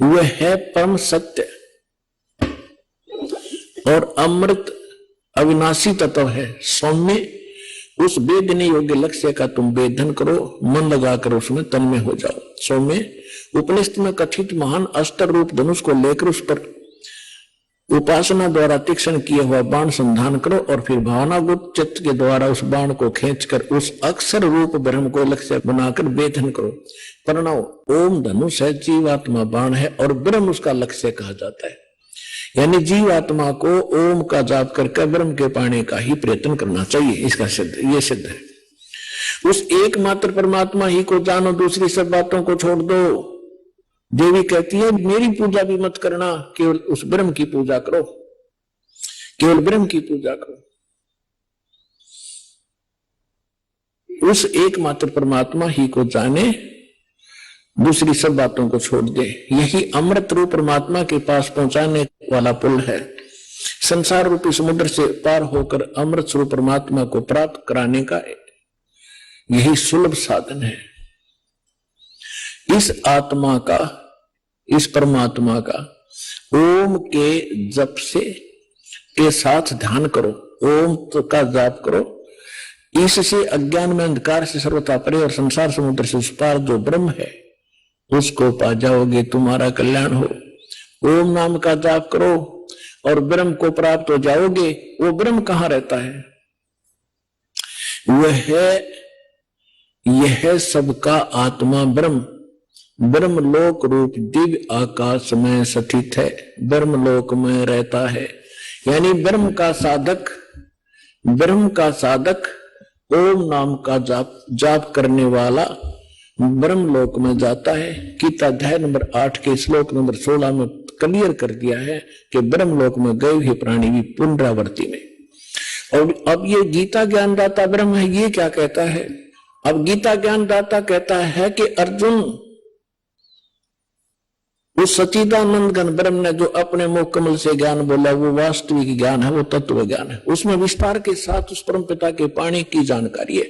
वह है परम सत्य और अमृत अविनाशी तत्व है। सौम्य, उस वेदने योग्य लक्ष्य का तुम वेदन करो, मन लगाकर उसमें तन्मय हो जाओ। सौम्य, उपनिषद में कथित महान अस्त्र रूप धनुष को लेकर उस पर उपासना द्वारा तीक्ष्ण किया हुआ बाण संधान करो और फिर भावनागुप्त चित्त के द्वारा उस बाण को खींचकर उस अक्षर रूप ब्रह्म को लक्ष्य बनाकर वेदन करो। प्रणव ओम धनुष है, जीवात्मा बाण है और ब्रह्म उसका लक्ष्य कहा जाता है। यानी जीवात्मा को ओम का जाप करके ब्रह्म के पाने का ही प्रयत्न करना चाहिए। इसका सिद्ध, ये सिद्ध है। उस एकमात्र परमात्मा ही को जानो, दूसरी सब बातों को छोड़ दो। देवी कहती है मेरी पूजा भी मत करना, केवल उस ब्रह्म की पूजा करो, केवल ब्रह्म की पूजा करो, उस एकमात्र परमात्मा ही को जाने, दूसरी सब बातों को छोड़ दे। यही अमृत रूप परमात्मा के पास पहुंचाने वाला पुल है। संसार रूपी समुद्र से पार होकर अमृत स्वरूप परमात्मा को प्राप्त कराने का यही सुलभ साधन है। इस आत्मा का, इस परमात्मा का ओम के जप से के साथ ध्यान करो, ओम का जाप करो। इससे अज्ञान में अंधकार से सर्वथा परे और संसार समुद्र से उस पार जो ब्रह्म है उसको पा जाओगे, तुम्हारा कल्याण हो। ओम नाम का जाप करो और ब्रह्म को प्राप्त हो जाओगे। वो ब्रह्म कहां रहता है? यह सबका आत्मा ब्रह्म ब्रह्मलोक रूप दिव्य आकाश में स्थित है, ब्रह्मलोक में रहता है। यानी ब्रह्म का साधक ओम नाम का जाप करने वाला ब्रह्मलोक में जाता है। गीता अध्याय नंबर 8 के श्लोक नंबर 16 में क्लियर कर दिया है कि ब्रह्मलोक में गए हुए प्राणी भी पुनरावृत्ति में। और अब ये गीता ज्ञानदाता ब्रह्म है, ये क्या कहता है? अब गीता ज्ञानदाता कहता है कि अर्जुन, उस सच्चिदानंद घन ब्रह्म ने जो अपने मुख कमल से ज्ञान बोला वो वास्तविक ज्ञान है, वो तत्व ज्ञान है। उसमें विस्तार के साथ उस परम पिता के पाणी की जानकारी है।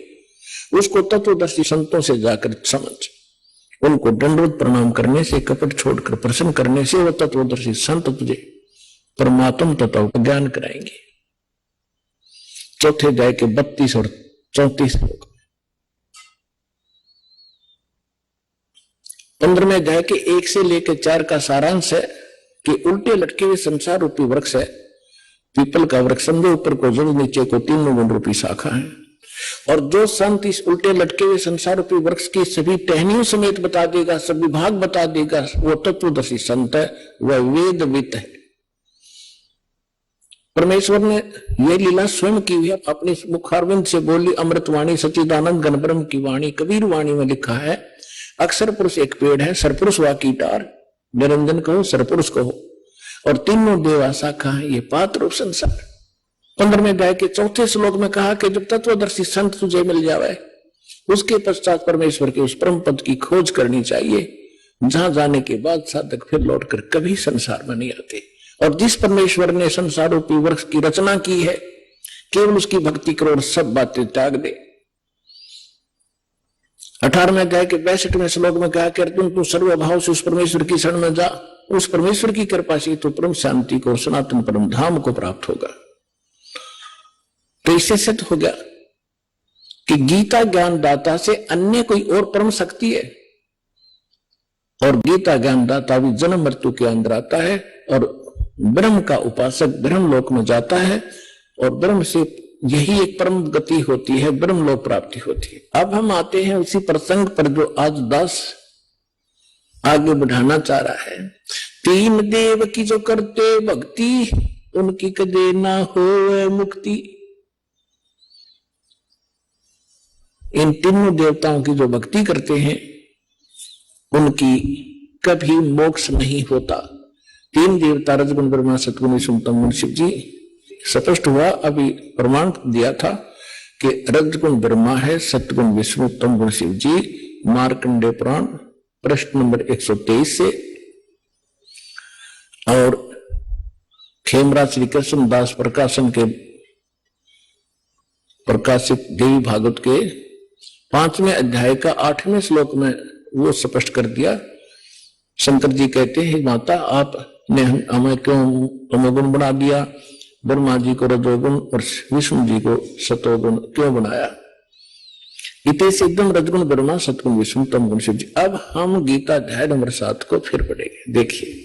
उसको तत्वदर्शी संतों से जाकर समझ, उनको दंडवत प्रणाम करने से, कपट छोड़कर प्रसन्न करने से वो तत्वदर्शी संत तुझे परमात्म तत्व का ज्ञान कराएंगे। चौथे अध्याय के 32 और 34 श्लोक, 15वें अध्याय के 1 से लेकर 4 का सारांश है कि उल्टे लटके हुए संसार रूपी वृक्ष है, पीपल का वृक्ष समझो, ऊपर को जड़ नीचे को 3 गुण रूपी शाखा है। और जो संत इस उल्टे लटके हुए संसार रूपी वृक्ष की सभी टहनियों समेत बता देगा, सभी भाग बता देगा, वो तत्वदर्शी संत है, वह वेदवित है। परमेश्वर ने यह लीला स्वयं की हुई, अपने मुखारविंद से बोली अमृतवाणी सच्चिदानंद घन ब्रह्म की वाणी। कबीर वाणी में लिखा है, अक्षर पुरुष एक पेड़ है, सरपुरुष वा कीटार, निरंजन कहो सरपुरुष कहो, और तीनों देवा शाखा है, ये पात्र रूप संसार। 15वें अध्याय के 4 श्लोक में कहा कि जब तत्वदर्शी संत तुझे मिल जावे, उसके पश्चात परमेश्वर के उस परम पद की खोज करनी चाहिए, जहां जाने के बाद साधक फिर लौटकर कभी संसार में नहीं आते। और जिस परमेश्वर ने संसार रूपी वृक्ष की रचना की है, केवल उसकी भक्ति करो और सब बातें त्याग दे। 18वें अध्याय के 62वें श्लोक में कहा कि अर्जुन तू सर्वभाव से उस परमेश्वर की शरण में जा, उस परमेश्वर की कृपा से तो परम शांति को, सनातन परम धाम को प्राप्त होगा। तो इससे सिद्ध हो गया कि गीता ज्ञानदाता से अन्य कोई और परम शक्ति है, और गीता ज्ञानदाता भी जन्म मृत्यु के अंदर आता है, और ब्रह्म का उपासक ब्रह्म लोक में जाता है, और ब्रह्म से यही एक परम गति होती है, ब्रह्म लोक प्राप्ति होती है। अब हम आते हैं उसी प्रसंग पर जो आज दास आगे बढ़ाना चाह रहा है। 3 देव की जो करते भक्ति, उनकी कदे ना हो मुक्ति। इन तीनों देवताओं की जो भक्ति करते हैं उनकी कभी मोक्ष नहीं होता। 3 देवता रजगुण ब्रह्मा सतगुण विष्णु तम गुण शिव जी, स्पष्ट हुआ। अभी प्रमाण दिया था कि रजगुण ब्रह्मा है, सतगुण विष्णु तम गुण शिव जी। मार्कंडेय पुराण प्रश्न नंबर 123 से, और खेमराज श्री कृष्ण दास प्रकाशन के प्रकाशित देवी भागवत के 5वें अध्याय का 8वें श्लोक में वो स्पष्ट कर दिया। शंकर जी कहते हैं, माता आपने हमें क्यों तमोगुण बना दिया, ब्रह्मा जी को रजोगुण और विष्णु जी को सतोगुण क्यों बनाया? इतने से एकदम रजगुण ब्रह्मा सतगुण विष्णु तम गुण शिव जी। अब हम गीता अध्याय नंबर 7 को फिर पढ़ेंगे। देखिए,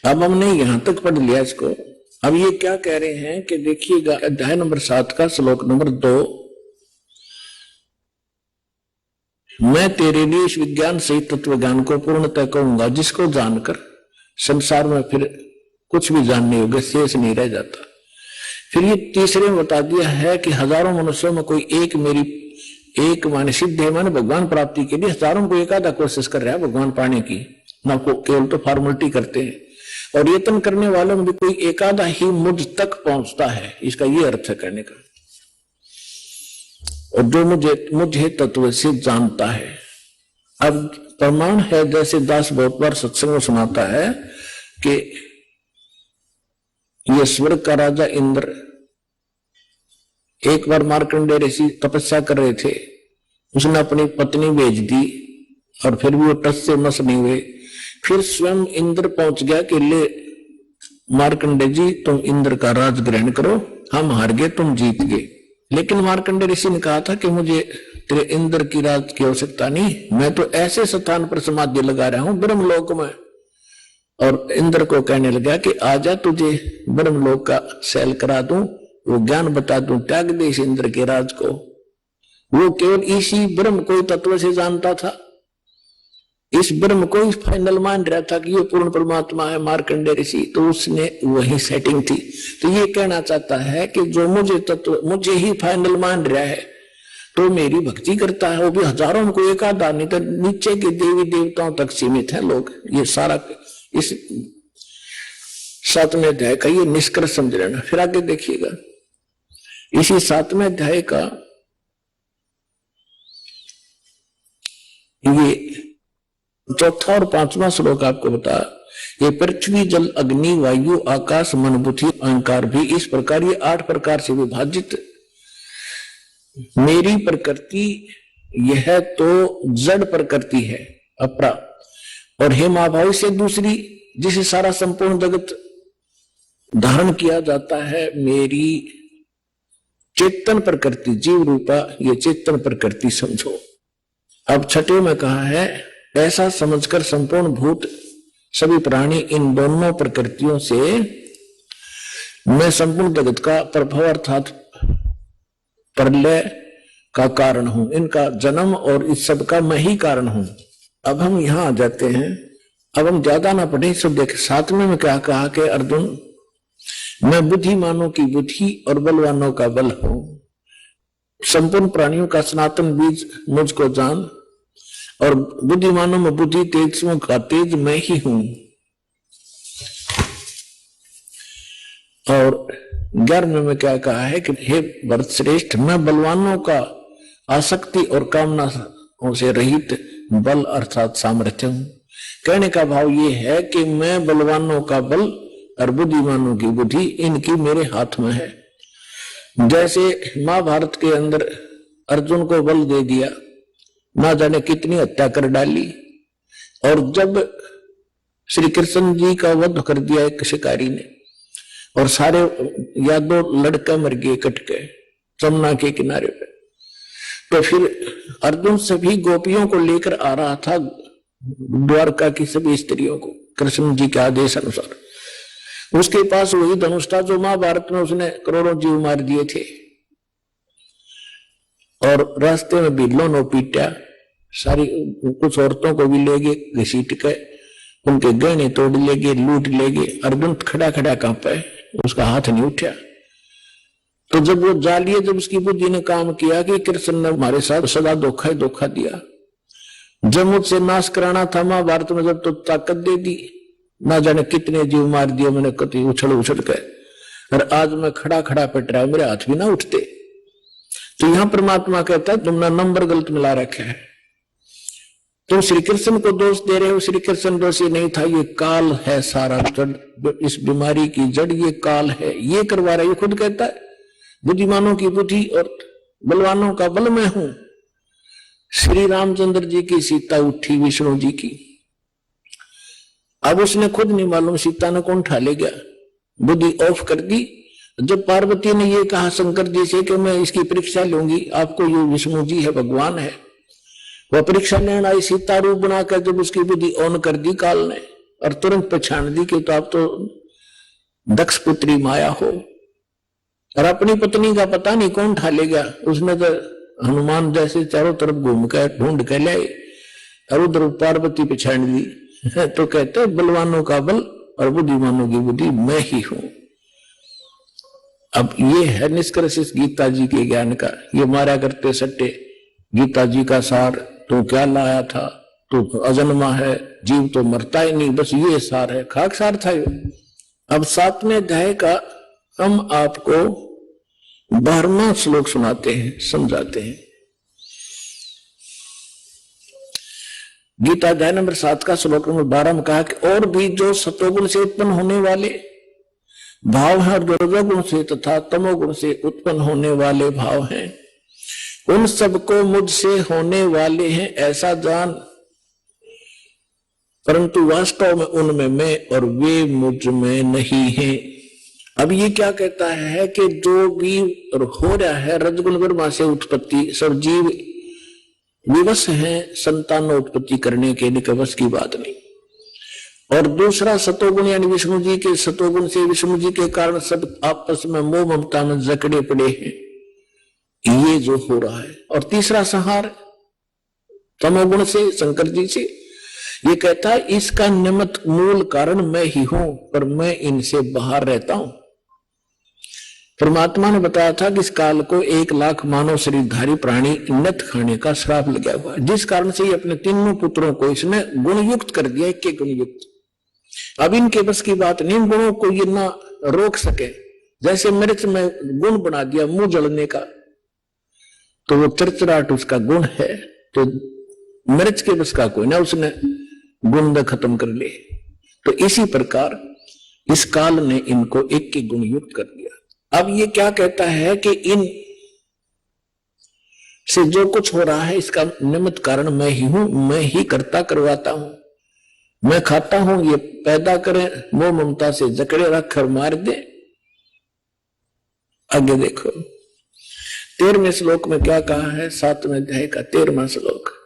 अब हमने यहां तक पढ़ लिया इसको। अब ये क्या कह रहे हैं कि देखिएगा, अध्याय नंबर 7 का श्लोक नंबर 2, मैं तेरे लिए इस विज्ञान सहित तत्व ज्ञान को पूर्णतः कहूंगा, जिसको जानकर संसार में फिर कुछ भी जानने योग्य शेष नहीं रह जाता। फिर ये तीसरे में बता दिया है कि हजारों मनुष्यों में कोई एक मेरी एक माने सिद्ध है माने भगवान प्राप्ति के लिए हजारों को एक आधा कोशिश कर रहा है भगवान पाने की, ना को केवल तो फॉर्मेलिटी करते हैं। और यत्न करने वालों में भी कोई एक आधा ही मुझ तक पहुंचता है, इसका ये अर्थ है कहने का। और जो मुझे तत्व से जानता है। अब प्रमाण है, जैसे दास बहुत बार सत्संग में सुनाता है कि ये स्वर्ग का राजा इंद्र एक बार मार्कंडेय ऋषि तपस्या कर रहे थे, उसने अपनी पत्नी भेज दी और फिर भी वो टस से मस नहीं हुए। फिर स्वयं इंद्र पहुंच गया कि ले मार्कंडेय जी तुम इंद्र का राज ग्रहण करो, हम हार गए तुम जीत गए। लेकिन मार्कंडेय ऋषि ने कहा था कि मुझे तेरे इंद्र की राज की आवश्यकता नहीं, मैं तो ऐसे स्थान पर समाधि लगा रहा हूं ब्रह्मलोक में। और इंद्र को कहने लगा कि आजा तुझे ब्रह्मलोक का सैल करा दूं, वो ज्ञान बता दूं, त्याग दे इस इंद्र के राज को। वो केवल इसी ब्रह्म को तत्व से जानता था, इस ब्रह्म को ही फाइनल मान रहा था कि ये पूर्ण परमात्मा है मार्कंडेय ऋषि, तो उसने वही सेटिंग थी। तो ये कहना चाहता है कि जो मुझे तत्व मुझे ही फाइनल मान रहा है तो मेरी भक्ति करता है, वो भी हजारों में कोई एक आधा, नहीं तो नीचे के देवी देवताओं तक सीमित है लोग। ये सारा इस 7वें अध्याय का ये निष्कर्ष समझ लेना। फिर आगे देखिएगा, इसी 7वें अध्याय का ये चौथा और 5वां श्लोक आपको बता, ये पृथ्वी जल अग्नि वायु आकाश मन बुद्धि अहंकार भी इस प्रकार ये 8 प्रकार से विभाजित मेरी प्रकृति यह तो जड़ प्रकृति है अपरा, और हे महाभावी से दूसरी जिसे सारा संपूर्ण जगत धारण किया जाता है मेरी चेतन प्रकृति जीव रूपा ये चेतन प्रकृति समझो। अब 6वें में कहा है ऐसा समझकर संपूर्ण भूत सभी प्राणी इन दोनों प्रकृतियों से मैं संपूर्ण जगत का प्रभाव अर्थात प्रलय का कारण हूं, इनका जन्म और इस सब का मैं ही कारण हूं। अब हम यहां आ जाते हैं, अब हम ज्यादा ना पढ़े, सब देख 7वें में क्या कहा कि अर्जुन मैं बुद्धिमानों की बुद्धि और बलवानों का बल हूं, संपूर्ण प्राणियों का सनातन बीज मुझको जान, और बुद्धिमानों में बुद्धि तेजों का तेज मैं ही हूं। और 11वें में क्या कहा है कि हे भरत श्रेष्ठ मैं बलवानों का आसक्ति और कामना से रहित बल अर्थात सामर्थ्य हूं। कहने का भाव ये है कि मैं बलवानों का बल और बुद्धिमानों की बुद्धि इनकी मेरे हाथ में है। जैसे महाभारत के अंदर अर्जुन को बल दे दिया, ना जाने कितनी हत्या कर डाली, और जब श्री कृष्ण जी का वध कर दिया एक शिकारी ने और सारे यादव लड़के मर गए कट के जमुना के किनारे पे, तो फिर अर्जुन सभी गोपियों को लेकर आ रहा था द्वारका की सभी स्त्रियों को कृष्ण जी के आदेश अनुसार। उसके पास वही धनुष था जो महाभारत में उसने करोड़ों जीव मार दिए थे, और रास्ते में बिल्लों ने पीटा, सारी कुछ औरतों को भी ले गए घसीट के, उनके गहने तोड़ ले गए, लूट ले गए। अर्जुन खड़ा खड़ा कांपा, उसका हाथ नहीं उठा। तो जब वो जा लिए, जब उसकी बुद्धि ने काम किया कि कृष्ण ने हमारे साथ सदा धोखा ही धोखा दिया, जब मुझसे नाश कराना था महाभारत में जब तो ताकत दे दी, ना जाने कितने जीव मार दिए मैंने कति उछल उछल के, और आज मैं खड़ा खड़ा पिट रहा, मेरे हाथ भी ना उठते। तो यहां परमात्मा कहता है तुमने नंबर गलत मिला रखा है, तुम श्री कृष्ण को दोष दे रहे हो, श्री कृष्ण दोषी नहीं था, ये काल है सारा जड़, इस बीमारी की जड़ ये काल है, ये करवा रहा है। ये खुद कहता है बुद्धिमानों की बुद्धि और बलवानों का बल मैं हूं। श्री रामचंद्र जी की सीता उठी विष्णु जी की, अब उसने खुद नहीं मालूम सीता ने कौन उठा ले गया, बुद्धि ऑफ कर दी। जब पार्वती ने ये कहा शंकर जी से कि मैं इसकी परीक्षा लूंगी, आपको ये विष्णु जी है भगवान है, वह परीक्षा लेने आई सीता रूप बनाकर, जब उसकी बुद्धि ऑन कर दी काल ने और तुरंत पहचान दी कि तो आप तो दक्ष पुत्री माया हो, और अपनी पत्नी का पता नहीं कौन उठा ले गया। उसने तो हनुमान जैसे चारों तरफ घूम कर ढूंढ कर लाए और उधर पार्वती पहचान दी। तो कहते बलवानों का बल और बुद्धिमानों की बुद्धि मैं ही हूं। अब ये है निष्कर्ष इस गीता जी के ज्ञान का। ये मारा करते सट्टे गीता जी का सार, तू क्या लाया था, तू अजन्मा है, जीव तो मरता ही नहीं, बस ये सार है, खाक सार था ये। अब 7वें अध्याय का हम आपको 12वां श्लोक सुनाते हैं, समझाते हैं। गीता अध्याय नंबर 7 का श्लोक नंबर 12 में कहा कि और भी जो सतोगुण से उत्पन्न होने वाले भाव हैं और रजोगुण से तथा तमोगुण से उत्पन्न होने वाले भाव हैं, उन सबको मुझसे होने वाले हैं ऐसा जान, परंतु वास्तव में उनमें मैं और वे मुझ में नहीं हैं। अब ये क्या कहता है कि जो भी हो रहा है रजगुण ब्रह्मा से उत्पत्ति, सब जीव विवश हैं संतानोत्पत्ति करने के लिए, वश की बात नहीं। और दूसरा सतोगुण यानी विष्णु जी के सतोगुण से, विष्णु जी के कारण सब आपस में मोह ममता में जकड़े पड़े हैं, ये जो हो रहा है। और तीसरा संहार तमोगुण से, शंकर जी से, ये कहता है इसका निमित्त मूल कारण मैं ही हूं, पर मैं इनसे बाहर रहता हूं। परमात्मा ने बताया था कि इस काल को 1 लाख मानव शरीरधारी प्राणी नत खाने का श्राप लगा हुआ है, जिस कारण से ये अपने तीनों पुत्रों को इसने गुणयुक्त कर दिया, एक गुणयुक्त। अब इनके बस की बात नहीं, गुणों को ये ना रोक सके। जैसे मिर्च में गुण बना दिया मुंह जलने का, तो वो चिरचिराहट उसका गुण है, तो मिर्च के बस का कोई ना, उसने गुण खत्म कर लिए। तो इसी प्रकार इस काल ने इनको एक के गुण युक्त कर दिया। अब ये क्या कहता है कि इन से जो कुछ हो रहा है इसका निमित्त कारण मैं ही हूं, मैं ही करता करवाता हूं, मैं खाता हूं, ये पैदा करें, मोह ममता से जकड़े रख कर मार दे। आगे देखो 13वें श्लोक में क्या कहा है, 7वें अध्याय का 13वां श्लोक।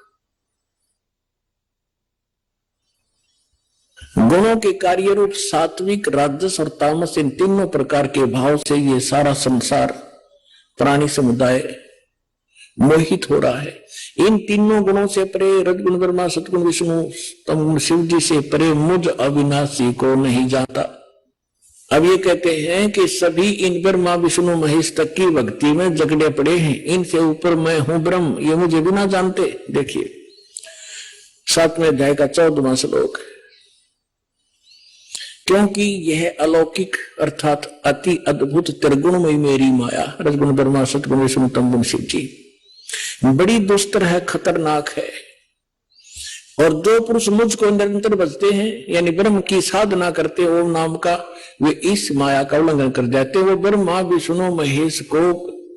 गुणों के कार्य रूप सात्विक, राजस और तामस, इन तीनों प्रकार के भाव से ये सारा संसार प्राणी समुदाय मोहित हो रहा है। इन तीनों गुणों से परे, रजगुण ब्रह्मा, सतगुण विष्णु, तमगुण शिव जी से परे मुझ अविनाशी को नहीं जाता। अब ये कहते हैं कि सभी इन ब्रह्मा विष्णु महेश तक की भक्ति में जकड़े पड़े हैं, इनसे ऊपर मैं हूं ब्रह्म, ये मुझे भी ना जानते। देखिए 7वें अध्याय का 14वां श्लोक। क्योंकि यह अलौकिक अर्थात अति अद्भुत त्रिगुणमयी मेरी माया, रजगुण ब्रह्मा, सतगुण विष्णु, तमगुण शिव जी, बड़ी दुस्तर है, खतरनाक है। और जो पुरुष मुझको निरंतर भजते हैं यानी ब्रह्म की साधना करते ओम नाम का, वे इस माया का उल्लंघन कर जाते हैं, वो ब्रह्मा विष्णु महेश को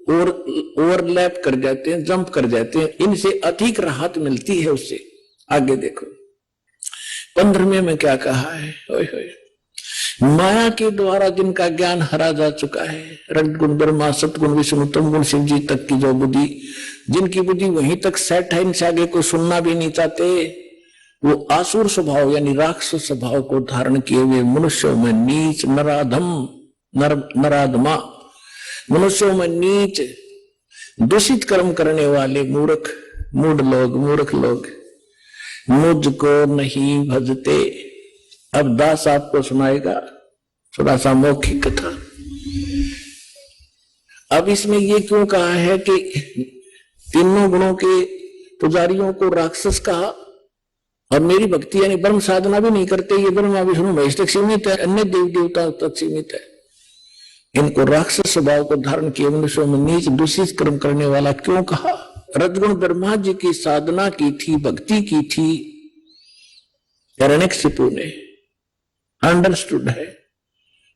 ओवरलैप कर जाते हैं, जंप कर जाते हैं, इनसे अधिक राहत मिलती है उससे। आगे देखो 15वें में क्या कहा है, ओए होए, माया के द्वारा जिनका ज्ञान हरा जा चुका है, रजगुण ब्रह्मा, सतगुण विष्णु, तमगुण शिव जी तक की जो बुद्धि, जिनकी बुद्धि वहीं तक सेट है, इनसे आगे कोई सुनना भी नहीं चाहते, वो आसुर स्वभाव यानी राक्षस स्वभाव को धारण किए हुए मनुष्यों में नीच, नराधम, नराधमा, मनुष्यों में नीच, दूषित कर्म करने वाले मूर्ख, मूर्ख लोग मुझको नहीं भजते। अब दास आपको सुनाएगा थोड़ा सा मौखिक कथा। अब इसमें ये क्यों कहा है कि तीनों गुणों के पुजारियों को राक्षस कहा और मेरी भक्ति यानी ब्रह्म साधना भी नहीं करते, ये ब्रह्मा विष्णु महेश तक सीमित है, अन्य देव देवता तक सीमित है, इनको राक्षस स्वभाव को धारण किए मनुष्यों में नीच दूषित कर्म करने वाला क्यों कहा? रजगुण ब्रह्मा जी की साधना की थी, भक्ति की थी, हिरण्यकशिपु ने अंडरस्टूड है,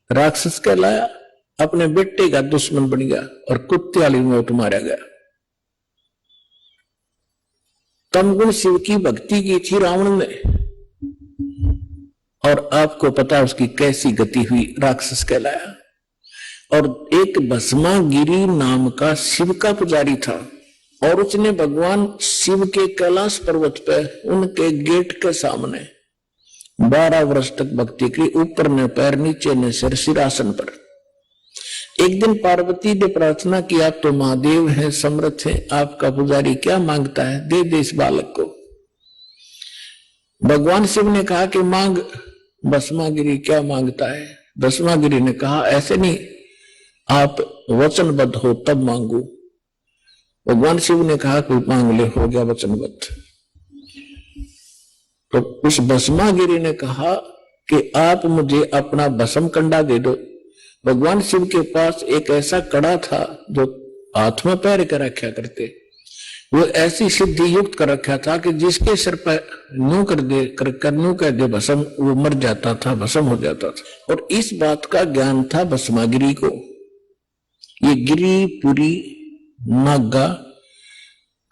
राक्षस कहलाया, अपने बेटे का दुश्मन बन गया और कुत्ते वाली मौत मारा गया। तमगुण शिव की भक्ति की थी रावण ने, और आपको पता उसकी कैसी गति हुई, राक्षस कहलाया। और एक भस्मागिरी नाम का शिव का पुजारी था, और उसने भगवान शिव के कैलाश पर्वत पे उनके गेट के सामने 12 वर्ष तक भक्ति की, ऊपर ने पैर नीचे ने सिर, सिरासन पर। एक दिन पार्वती ने प्रार्थना की, आप तो महादेव हैं, समर्थ हैं, आपका पुजारी क्या मांगता है, दे दे इस बालक को। भगवान शिव ने कहा कि मांग। भस्मागिरी क्या मांगता है? भस्मागिरी ने कहा ऐसे नहीं, आप वचनबद्ध हो तब मांगू। भगवान शिव ने कहा कि मांग ले, हो गया वचनबद्ध। तो उस भस्मागिरी ने कहा कि आप मुझे अपना भस्म कंडा दे दो। भगवान शिव के पास एक ऐसा कड़ा था जो हाथ में पैर कर रखा करते, वो ऐसी सिद्धि युक्त कर रखा था कि जिसके सिर पर न्यू कर दे न्यू कर दे भस्म, वो मर जाता था, भस्म हो जाता था। और इस बात का ज्ञान था भस्मागिरी को। ये गिरी, पुरी, नागा,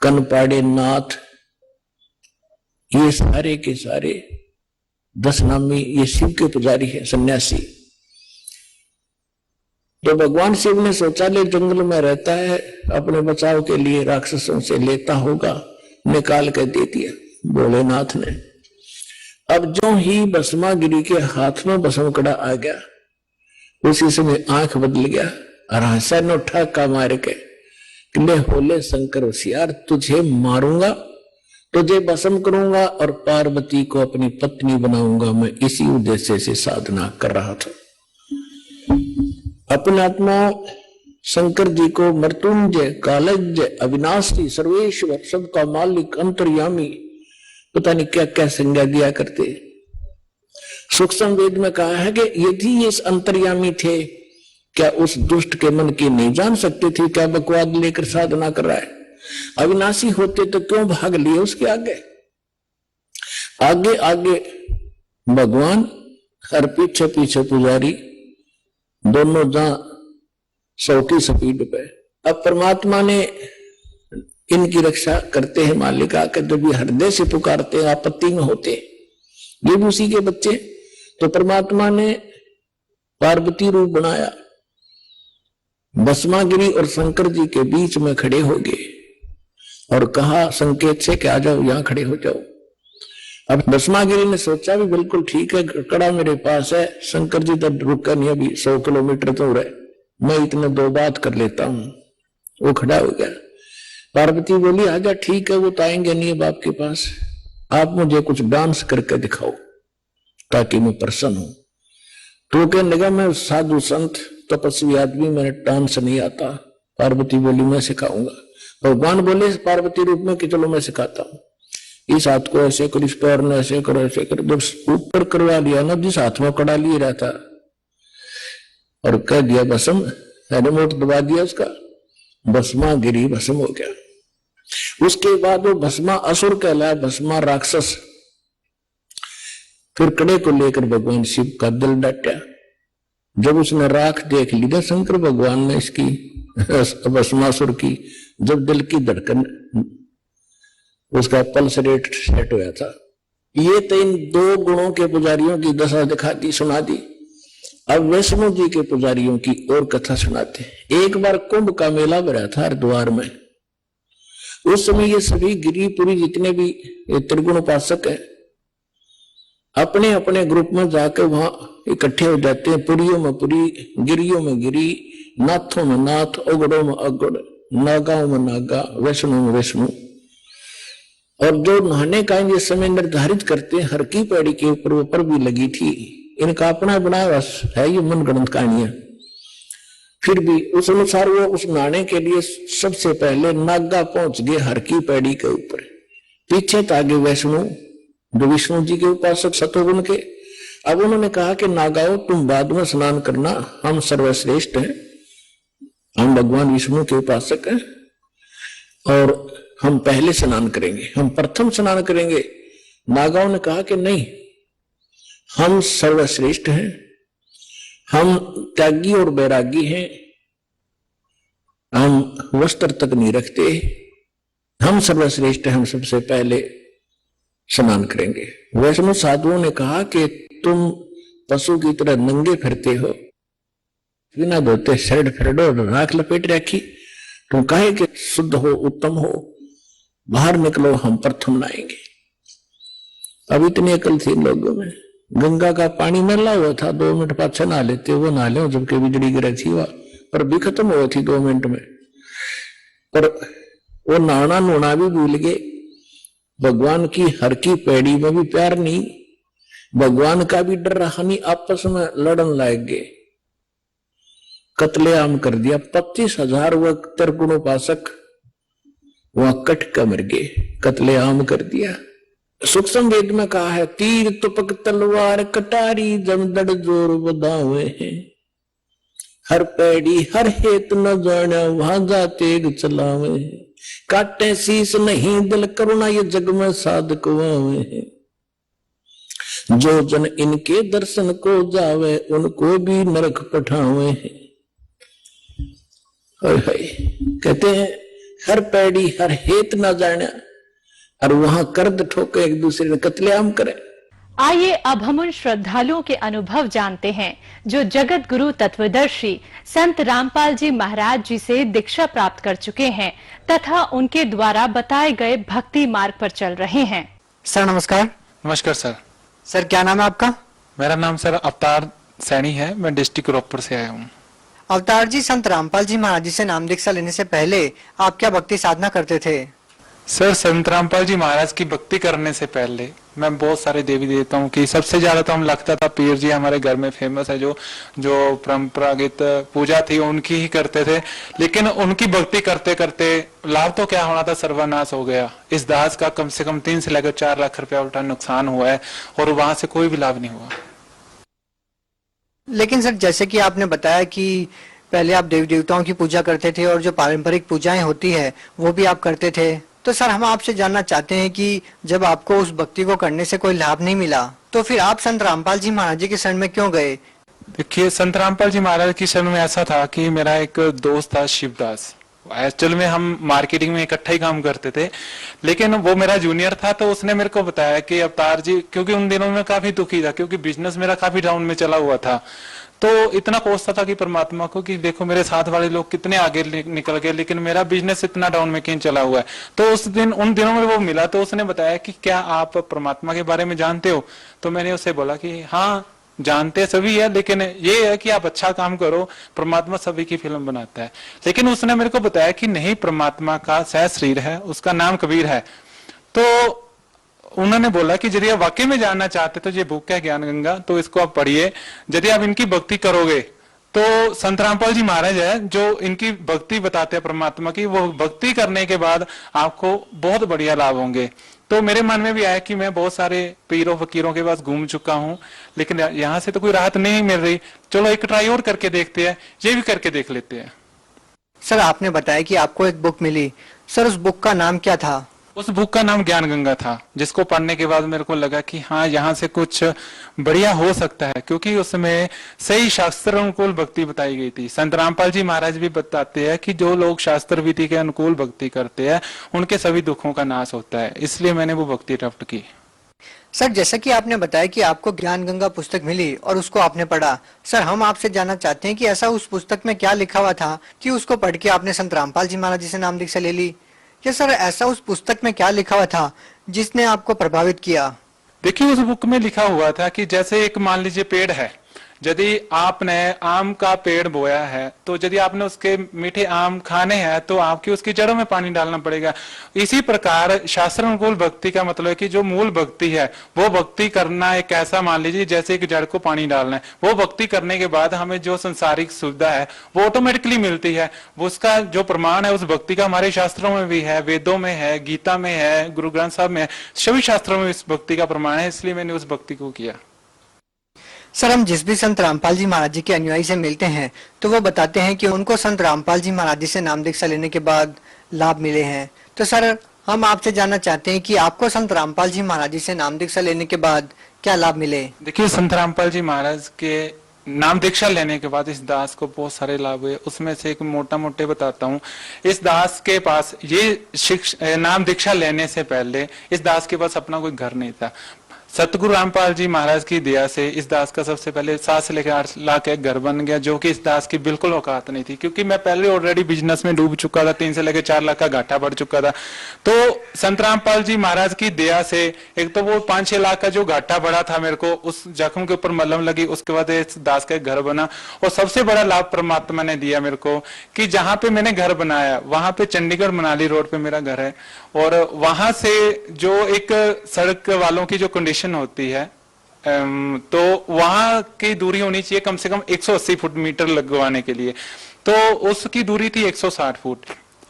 कनपाड़े नाथ, ये सारे के सारे 10 नामी ये शिव के पुजारी है, सन्यासी। तो भगवान शिव ने सोचा ले जंगल में रहता है, अपने बचाव के लिए राक्षसों से लेता होगा, निकाल के दे दिया भोलेनाथ ने। अब जो ही भस्मागिरी के हाथ में भस्म कड़ा आ गया, उसी समय आंख बदल गया और हंसा न उठा का मार के, ले होले शंकर होशियार, तुझे मारूंगा, तुझे भस्म करूंगा और पार्वती को अपनी पत्नी बनाऊंगा। मैं इसी उद्देश्य से साधना कर रहा था। अपने आत्मा शंकर जी को मृत्युंजय, कालज्ञ, अविनाशी, सर्वेश्वर, सबका मालिक, अंतर्यामी, पता नहीं क्या क्या संज्ञा दिया करते। सूक्ष्म वेद में कहा है कि यदि ये अंतर्यामी थे, क्या उस दुष्ट के मन की नहीं जान सकते थे? क्या बकवाद लेकर साधना कर रहा है? अविनाशी होते तो क्यों भाग लिए उसके आगे? आगे आगे भगवान और पीछे पीछे पुजारी, दोनों जहां 100 की स्पीड पे। अब परमात्मा ने इनकी रक्षा करते हैं मालिक आकर, जब ये हृदय से पुकारते हैं, आपत्ति में होते, ये भी उसी के बच्चे। तो परमात्मा ने पार्वती रूप बनाया, भस्मागिरी और शंकर जी के बीच में खड़े हो गए और कहा संकेत से कि आ जाओ, यहां खड़े हो जाओ। अब भस्मागिरी ने सोचा भी बिल्कुल ठीक है, कड़ा मेरे पास है, शंकर जी तो रुका नहीं, अभी 100 किलोमीटर तो रहे, मैं इतने 2 बात कर लेता हूं। वो खड़ा हो गया। पार्वती बोली आजा, ठीक है, वो तो आएंगे नहीं बाप के पास, आप मुझे कुछ डांस करके दिखाओ ताकि मैं प्रसन्न हूं। तो कहने लगा मैं साधु संत तपस्वी आदमी, मेरे डांस नहीं आता। पार्वती बोली मैं सिखाऊंगा। भगवान बोले पार्वती रूप में कि चलो मैं सिखाता हूं, इस हाथ को ऐसे करो, इस पैर ने ऐसे करो, ऐसे करो। जब ऊपर करवा लिया ना, जिस हाथ में कड़ा लिए रहता और कह दिया भस्म, रिमोट दबा दिया उसका, भस्मागिरी भस्म हो गया। उसके बाद वो भस्मा असुर कहलाया, भस्मा राक्षस। फिर कड़े को लेकर भगवान शिव का दिल डटा। जब उसने राख देख ली ना शंकर भगवान ने इसकी भस्मासुर की, जब दिल की धड़कन, उसका पल्स रेट सेट हुआ था। ये तो इन 2 गुणों के पुजारियों की दशा दिखा दी, सुना दी। अब वैष्णो जी के पुजारियों की और कथा सुनाते हैं। एक बार कुंभ का मेला भरा था हरिद्वार में। उस समय ये सभी गिरिपुरी जितने भी त्रिगुण उपासक है, अपने अपने ग्रुप में जाकर वहां इकट्ठे हो जाते हैं। पुरियों में पुरी, गिरियों में गिरी, नाथों में नाथ, अगड़ों में अगड़, नागाओं में नागा, वैष्णो में वैष्णो। और जो नहाने का ये समय निर्धारित करते हैं, हर की पैड़ी के ऊपर भी लगी थी। इनका अपना बनाया है ये मनगढ़ंत कहानियां। फिर भी उस अनुसार वो उस नहाने के लिए सबसे पहले नागा पहुंच गए हर की पैड़ी के ऊपर। पीछे था आगे वैष्णो, जो विष्णु जी के उपासक सतोगुण के। अब उन्होंने कहा कि नागाओं तुम बाद में स्नान करना, हम सर्वश्रेष्ठ हैं, हम भगवान विष्णु के उपासक हैं और हम पहले स्नान करेंगे, हम प्रथम स्नान करेंगे। नागाओं ने कहा कि नहीं, हम सर्वश्रेष्ठ हैं, हम त्यागी और बैरागी हैं, हम वस्त्र तक नहीं रखते, हम सर्वश्रेष्ठ हैं, हम सबसे पहले स्नान करेंगे। वैष्णव साधुओं ने कहा कि तुम पशु की तरह नंगे फिरते हो, बिना धोते शर्ट फेडो, राख लपेट रखी, तुम कहे कि शुद्ध हो, उत्तम हो, बाहर निकलो, हम प्रथम नहाएंगे। अब इतनी अकल थी लोगों में। गंगा का पानी मैला हुआ था, 2 मिनट पाछे नहा लेते, वो नहा ले जबकि बिजली गिरी थी वह, पर भी खत्म हुई थी 2 मिनट में। पर वो नहाना नोना भी भूल गए। भगवान की हर की पैड़ी में भी प्यार नहीं, भगवान का भी डर रहा नहीं, आपस में लड़न लाग गए, कत्लेआम कर दिया। 25,000 त्रिगुण उपासक वहां कट कर मर गए, कत्लेआम कर दिया। सूक्ष्म वेद में कहा है, तीर तुपक तलवार कटारी जमदड़ जोर बदावे हैं, हर पैड़ी हर हेत न जाना भाजा तेग चलावे हैं, काटे शीस नहीं दिल करुणा ये जग में साधक वावे हैं, जो जन इनके दर्शन को जावे उनको भी नरक पठावे हैं। कहते हैं हर पैड़ी हर हेत न जाना, और वहां कर्द ठोके एक दूसरे ने कत्लेआम करे। आइए अब हम उन श्रद्धालुओं के अनुभव जानते हैं जो जगत गुरु तत्वदर्शी संत रामपाल जी महाराज जी से दीक्षा प्राप्त कर चुके हैं तथा उनके द्वारा बताए गए भक्ति मार्ग पर चल रहे हैं। सर नमस्कार। नमस्कार सर। सर क्या नाम है आपका? मेरा नाम सर अवतार सैनी है, मैं डिस्ट्रिक्ट रोहतक से आया हूँ। अवतार जी, संत रामपाल जी महाराज जी से नाम दीक्षा लेने से पहले आप क्या भक्ति साधना करते थे? सर संत रामपाल जी महाराज की भक्ति करने से पहले मैं बहुत सारे देवी देवताओं की, सबसे ज्यादा तो हम लगता था पीर जी हमारे घर में फेमस है, जो परंपरागत पूजा थी उनकी ही करते थे। लेकिन उनकी भक्ति करते करते लाभ तो क्या होना था, सर्वनाश हो गया। इस दास का कम से कम 3 से लेकर 4 लाख रुपया उल्टा नुकसान हुआ है और वहां से कोई भी लाभ नहीं हुआ। लेकिन सर जैसे कि आपने बताया कि पहले आप देवी देवताओं की पूजा करते थे और जो पारंपरिक पूजाएं होती है वो भी आप करते थे, तो सर हम आपसे जानना चाहते हैं कि जब आपको उस भक्ति को करने से कोई लाभ नहीं मिला तो फिर आप संत रामपाल जी महाराज जी के शरण में क्यों गए? देखिए संत रामपाल जी महाराज की शरण में ऐसा था कि मेरा एक दोस्त था शिवदास, एक्चुअल में हम मार्केटिंग में इकट्ठा ही काम करते थे, लेकिन वो मेरा जूनियर था। तो उसने मेरे को बताया कि अवतार जी, क्योंकि उन दिनों में काफी दुखी था क्योंकि बिजनेस मेरा काफी डाउन में चला हुआ था, तो इतना कोसता था कि परमात्मा को कि देखो मेरे साथ वाले लोग कितने आगे निकल गए लेकिन मेरा बिजनेस इतना डाउन में क्यों चला हुआ है। तो उन दिनों में वो मिला तो उसने बताया कि क्या आप परमात्मा के बारे में जानते हो? तो मैंने उससे बोला कि हाँ जानते सभी है, लेकिन ये है कि आप अच्छा काम करो, परमात्मा सभी की फिल्म बनाता है। लेकिन उसने मेरे को बताया कि नहीं, परमात्मा का सह शरीर है, उसका नाम कबीर है। तो उन्होंने बोला कि यदि आप वाकई में जानना चाहते तो ये बुक है ज्ञान गंगा, तो इसको आप पढ़िए। यदि आप इनकी भक्ति करोगे तो संत रामपाल जी महाराज है जो इनकी भक्ति बताते हैं परमात्मा की, वो भक्ति करने के बाद आपको बहुत बढ़िया लाभ होंगे। तो मेरे मन में भी आया कि मैं बहुत सारे पीरों फकीरों के पास घूम चुका हूँ लेकिन यहाँ से तो कोई राहत नहीं मिल रही, चलो एक ट्राई और करके देखते हैं, ये भी करके देख लेते हैं। सर आपने बताया कि आपको एक बुक मिली, सर उस बुक का नाम क्या था? उस बुक का नाम ज्ञान गंगा था, जिसको पढ़ने के बाद मेरे को लगा कि हाँ यहाँ से कुछ बढ़िया हो सकता है, क्योंकि उसमें सही शास्त्र अनुकूल भक्ति बताई गई थी। संत रामपाल जी महाराज भी बताते हैं कि जो लोग शास्त्र विधि के अनुकूल भक्ति करते हैं उनके सभी दुखों का नाश होता है, इसलिए मैंने वो भक्ति प्राप्त की। सर जैसा कि आपने बताया कि आपको ज्ञान गंगा पुस्तक मिली और उसको आपने पढ़ा, सर हम आपसे जानना चाहते हैं कि ऐसा उस पुस्तक में क्या लिखा हुआ था कि उसको पढ़ के आपने संत रामपाल जी महाराज जी से नाम दीक्षा ले ली? या सर ऐसा उस पुस्तक में क्या लिखा हुआ था जिसने आपको प्रभावित किया? देखिए उस बुक में लिखा हुआ था कि जैसे एक मान लीजिए पेड़ है, यदि आपने आम का पेड़ बोया है तो यदि आपने उसके मीठे आम खाने हैं तो आपकी उसकी जड़ों में पानी डालना पड़ेगा। इसी प्रकार शास्त्र अनुकूल भक्ति का मतलब है कि जो मूल भक्ति है वो भक्ति करना एक ऐसा मान लीजिए जैसे एक जड़ को पानी डालना है। वो भक्ति करने के बाद हमें जो संसारिक सुविधा है वो ऑटोमेटिकली मिलती है। वो उसका जो प्रमाण है उस भक्ति का हमारे शास्त्रों में भी है, वेदों में है, गीता में है, गुरु ग्रंथ साहब में है, सभी शास्त्रों में इस भक्ति का प्रमाण है, इसलिए मैंने उस भक्ति को किया। सर हम जिस भी संत रामपाल जी महाराज जी के अनुयायी से मिलते हैं तो वो बताते हैं कि उनको संत रामपाल जी महाराज जी से नाम दीक्षा लेने के बाद लाभ मिले हैं। तो सर हम आपसे जानना चाहते हैं कि आपको संत रामपाल जी महाराज जी से नाम दीक्षा लेने के बाद क्या लाभ मिले? देखिए संत रामपाल जी महाराज के नाम दीक्षा लेने के बाद इस दास को बहुत सारे लाभ हुए, उसमें से एक मोटा मोटे बताता हूँ। इस दास के पास ये नाम दीक्षा लेने से पहले इस दास के पास अपना कोई घर नहीं था। सतगुरु रामपाल जी महाराज की दया से इस दास का सबसे पहले 7 से लेकर 8 लाख एक घर बन गया, जो कि इस दास की बिल्कुल औकात नहीं थी, क्योंकि मैं पहले ऑलरेडी बिजनेस में डूब चुका था, 3 से लेकर 4 लाख का घाटा बढ़ चुका था। तो संत रामपाल जी महाराज की दया से एक तो वो 5-6 लाख का जो घाटा बढ़ा था मेरे को, उस जख्म के ऊपर मलहम लगी, उसके बाद इस दास का एक घर बना। और सबसे बड़ा लाभ परमात्मा ने दिया मेरे को कि जहां पे मैंने घर बनाया वहां पे चंडीगढ़ मनाली रोड पे मेरा घर है, और वहां से जो एक सड़क वालों की जो कंडीशन होती है तो वहां की दूरी होनी चाहिए कम से कम 180 फुट मीटर लगवाने के लिए, तो उसकी दूरी थी 160 फुट।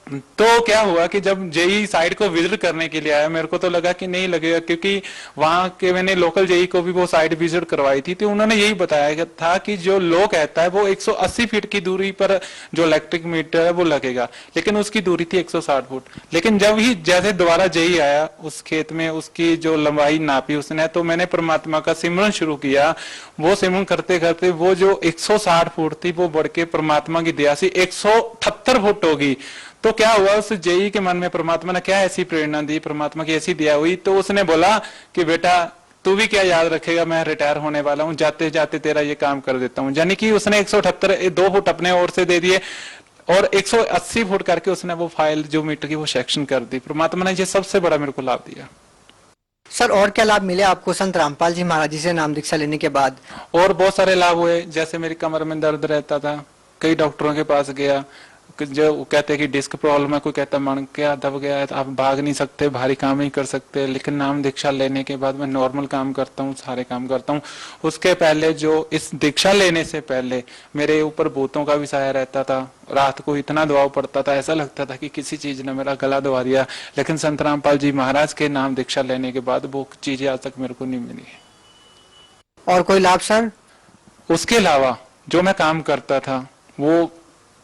तो क्या हुआ कि जब जेई साइट को विजिट करने के लिए आया, मेरे को तो लगा कि नहीं लगेगा, क्योंकि वहां के मैंने लोकल जेई को भी वो साइट विजिट करवाई थी, तो उन्होंने यही बताया था कि जो लो कहता है वो 180 फीट की दूरी पर जो इलेक्ट्रिक मीटर है वो लगेगा, लेकिन उसकी दूरी थी 160 फुट। लेकिन जब ही जैसे दोबारा जेई आया उस खेत में, उसकी जो लंबाई नापी उसने, तो मैंने परमात्मा का सिमरन शुरू किया। वो सिमरन करते करते वो जो 160 फुट थी वो बढ़ के परमात्मा की दया से 178 फुट होगी। तो क्या हुआ, उस जेई के मन में परमात्मा ने क्या ऐसी प्रेरणा दी, परमात्मा की ऐसी दया हुई, तो उसने बोला कि बेटा तू भी क्या याद रखेगा, मैं रिटायर होने वाला हूं, जाते जाते तेरा ये काम कर देता हूं। यानी कि उसने 178 2 फुट अपने ओर से दे दिए और 180 फुट करके उसने वो फाइल जो मीटर की वो सेक्शन कर दी। परमात्मा ने ये सबसे बड़ा मेरे को लाभ दिया। सर और क्या लाभ मिले आपको संत रामपाल जी महाराज जी से नाम दीक्षा लेने के बाद? और बहुत सारे लाभ हुए, जैसे मेरी कमर में दर्द रहता था, कई डॉक्टरों के पास गया, जो कहते हैं कि डिस्क प्रॉब्लम है, कोई कहता है मन क्या दब गया है, आप भाग नहीं सकते, भारी काम नहीं कर सकते, लेकिन नाम दीक्षा लेने के बाद मैं नॉर्मल काम करता हूँ, सारे काम करता हूँ। उसके पहले जो इस दीक्षा लेने से पहले मेरे ऊपर भूतों का भी साया रहता था, रात को इतना दबाव पड़ता था, ऐसा लगता था कि किसी चीज ने मेरा गला दबा दिया, लेकिन संत रामपाल जी महाराज के नाम दीक्षा लेने के बाद वो चीजें आज तक मेरे को नहीं मिली। और कोई लाभ सर? उसके अलावा जो मैं काम करता था वो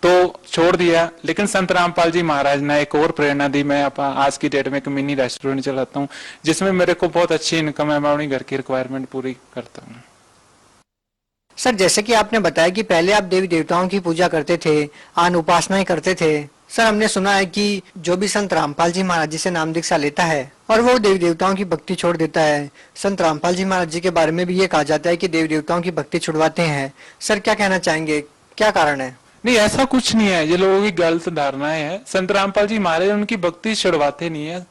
तो छोड़ दिया, लेकिन संत रामपाल जी महाराज ने एक और प्रेरणा दी। मैं आज की डेट में एक मिनी रेस्टोरेंट चलाता हूँ, जिसमें मेरे को बहुत अच्छी इनकम है, मैं अपनी घर की रिक्वायरमेंट पूरी करता हूँ। सर जैसे कि आपने बताया कि पहले आप देवी देवताओं की पूजा करते थे, आन उपासनाएं करते थे। सर हमने सुना है कि जो भी संत रामपाल जी महाराज जी से नाम दीक्षा लेता है और वो देवी देवताओं की भक्ति छोड़ देता है, संत रामपाल जी महाराज जी के बारे में भी ये कहा जाता है कि देवी देवताओं की भक्ति छुड़वाते हैं। सर क्या कहना चाहेंगे, क्या कारण है? नहीं, ऐसा कुछ नहीं है, ये लोगों की गलत धारणाएं हैं। संत रामपाल जी महाराज उनकी भक्ति छुड़वाते नहीं है,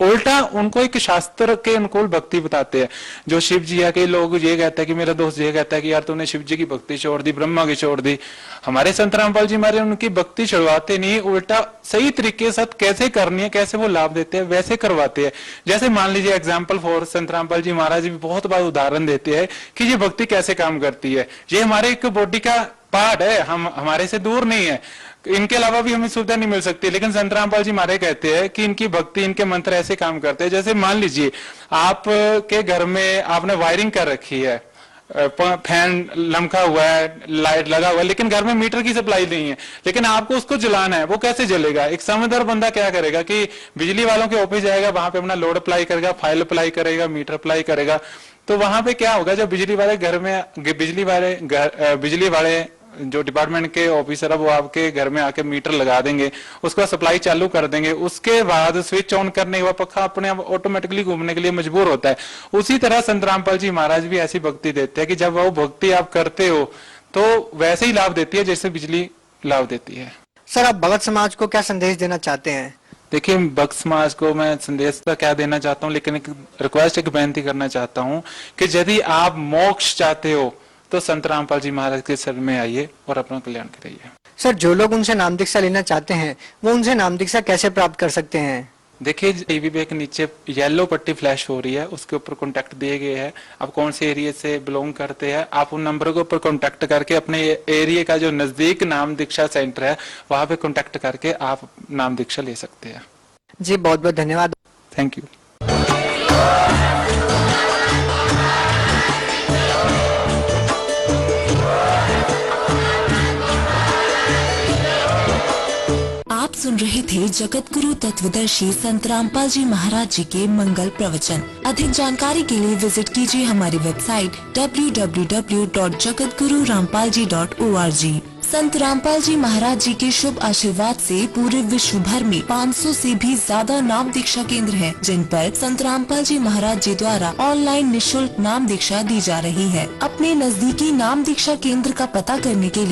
उल्टा उनको एक शास्त्र के अनुकूल भक्ति बताते हैं। जो शिव जी है, कई लोग ये कहते हैं कि मेरा दोस्त ये कहता है कि यार तूने शिव जी की भक्ति छोड़ दी, ब्रह्मा की छोड़ दी। हमारे संत रामपाल जी महाराज उनकी भक्ति छुड़वाते नहीं, उल्टा सही तरीके से कैसे करनी है, कैसे वो लाभ देते हैं वैसे करवाते हैं। जैसे मान लीजिए एग्जाम्पल फॉर संत रामपाल जी महाराज भी बहुत बार उदाहरण देते हैं कि ये भक्ति कैसे काम करती है। ये हमारे एक बॉडी का पार्ट है, हम हमारे से दूर नहीं है, इनके अलावा भी हमें सुविधा नहीं मिल सकती, लेकिन संत रामपाल जी महाराज कहते हैं कि इनकी भक्ति, इनके मंत्र ऐसे काम करते हैं। जैसे मान लीजिए आप के घर में आपने वायरिंग कर रखी है, फैन लमका हुआ है, लाइट लगा हुआ है, लेकिन घर में मीटर की सप्लाई नहीं है, लेकिन आपको उसको जलाना है, वो कैसे जलेगा? एक समझदार बंदा क्या करेगा कि बिजली वालों के ऑफिस जाएगा, वहां पे अपना लोड अप्लाई करेगा, फाइल अप्लाई करेगा, मीटर अप्लाई करेगा। तो वहां पे क्या होगा, जब बिजली वाले घर में बिजली वाले जो डिपार्टमेंट के ऑफिसर है वो आपके घर में आके मीटर लगा देंगे, उसका सप्लाई चालू कर देंगे, उसके बाद स्विच ऑन करने के बाद पक्का अपने आप ऑटोमेटिकली घूमने के लिए मजबूर होता है। उसी तरह संत रामपाल जी महाराज भी ऐसी भक्ति देते हैं कि जब वो भक्ति आप करते हो तो वैसे ही लाभ देती है जैसे बिजली लाभ देती है। सर आप भगत समाज को क्या संदेश देना चाहते हैं? देखिए, भक्त समाज को मैं संदेश तो क्या देना चाहता हूँ, लेकिन एक रिक्वेस्ट, एक बेनती करना चाहता हूँ कि यदि आप मोक्ष चाहते हो तो संत रामपाल जी महाराज के शरण में आइए और अपना कल्याण करिए। सर जो लोग उनसे नाम दीक्षा लेना चाहते हैं वो उनसे नाम दीक्षा कैसे प्राप्त कर सकते हैं? देखिए, टीवी पे एक नीचे येलो पट्टी फ्लैश हो रही है, उसके ऊपर कॉन्टेक्ट दिए गए हैं। आप कौन से एरिया से बिलोंग करते हैं, आप उन नंबर के ऊपर कॉन्टेक्ट करके अपने एरिया का जो नजदीक नाम दीक्षा सेंटर है वहां पे कॉन्टेक्ट करके आप नाम दीक्षा ले सकते हैं। जी बहुत बहुत धन्यवाद। Thank you. आप सुन रहे थे जगत गुरु तत्वदर्शी संत रामपाल जी महाराज जी के मंगल प्रवचन। अधिक जानकारी के लिए विजिट कीजिए हमारी वेबसाइट www.jagatgururampalji.org। संत रामपाल जी महाराज जी के शुभ आशीर्वाद से पूरे विश्व भर में 500 से भी ज्यादा नाम दीक्षा केंद्र हैं, जिन पर संत रामपाल जी महाराज जी द्वारा ऑनलाइन निशुल्क नाम दीक्षा दी जा रही है। अपने नजदीकी नाम दीक्षा केंद्र का पता करने के लिए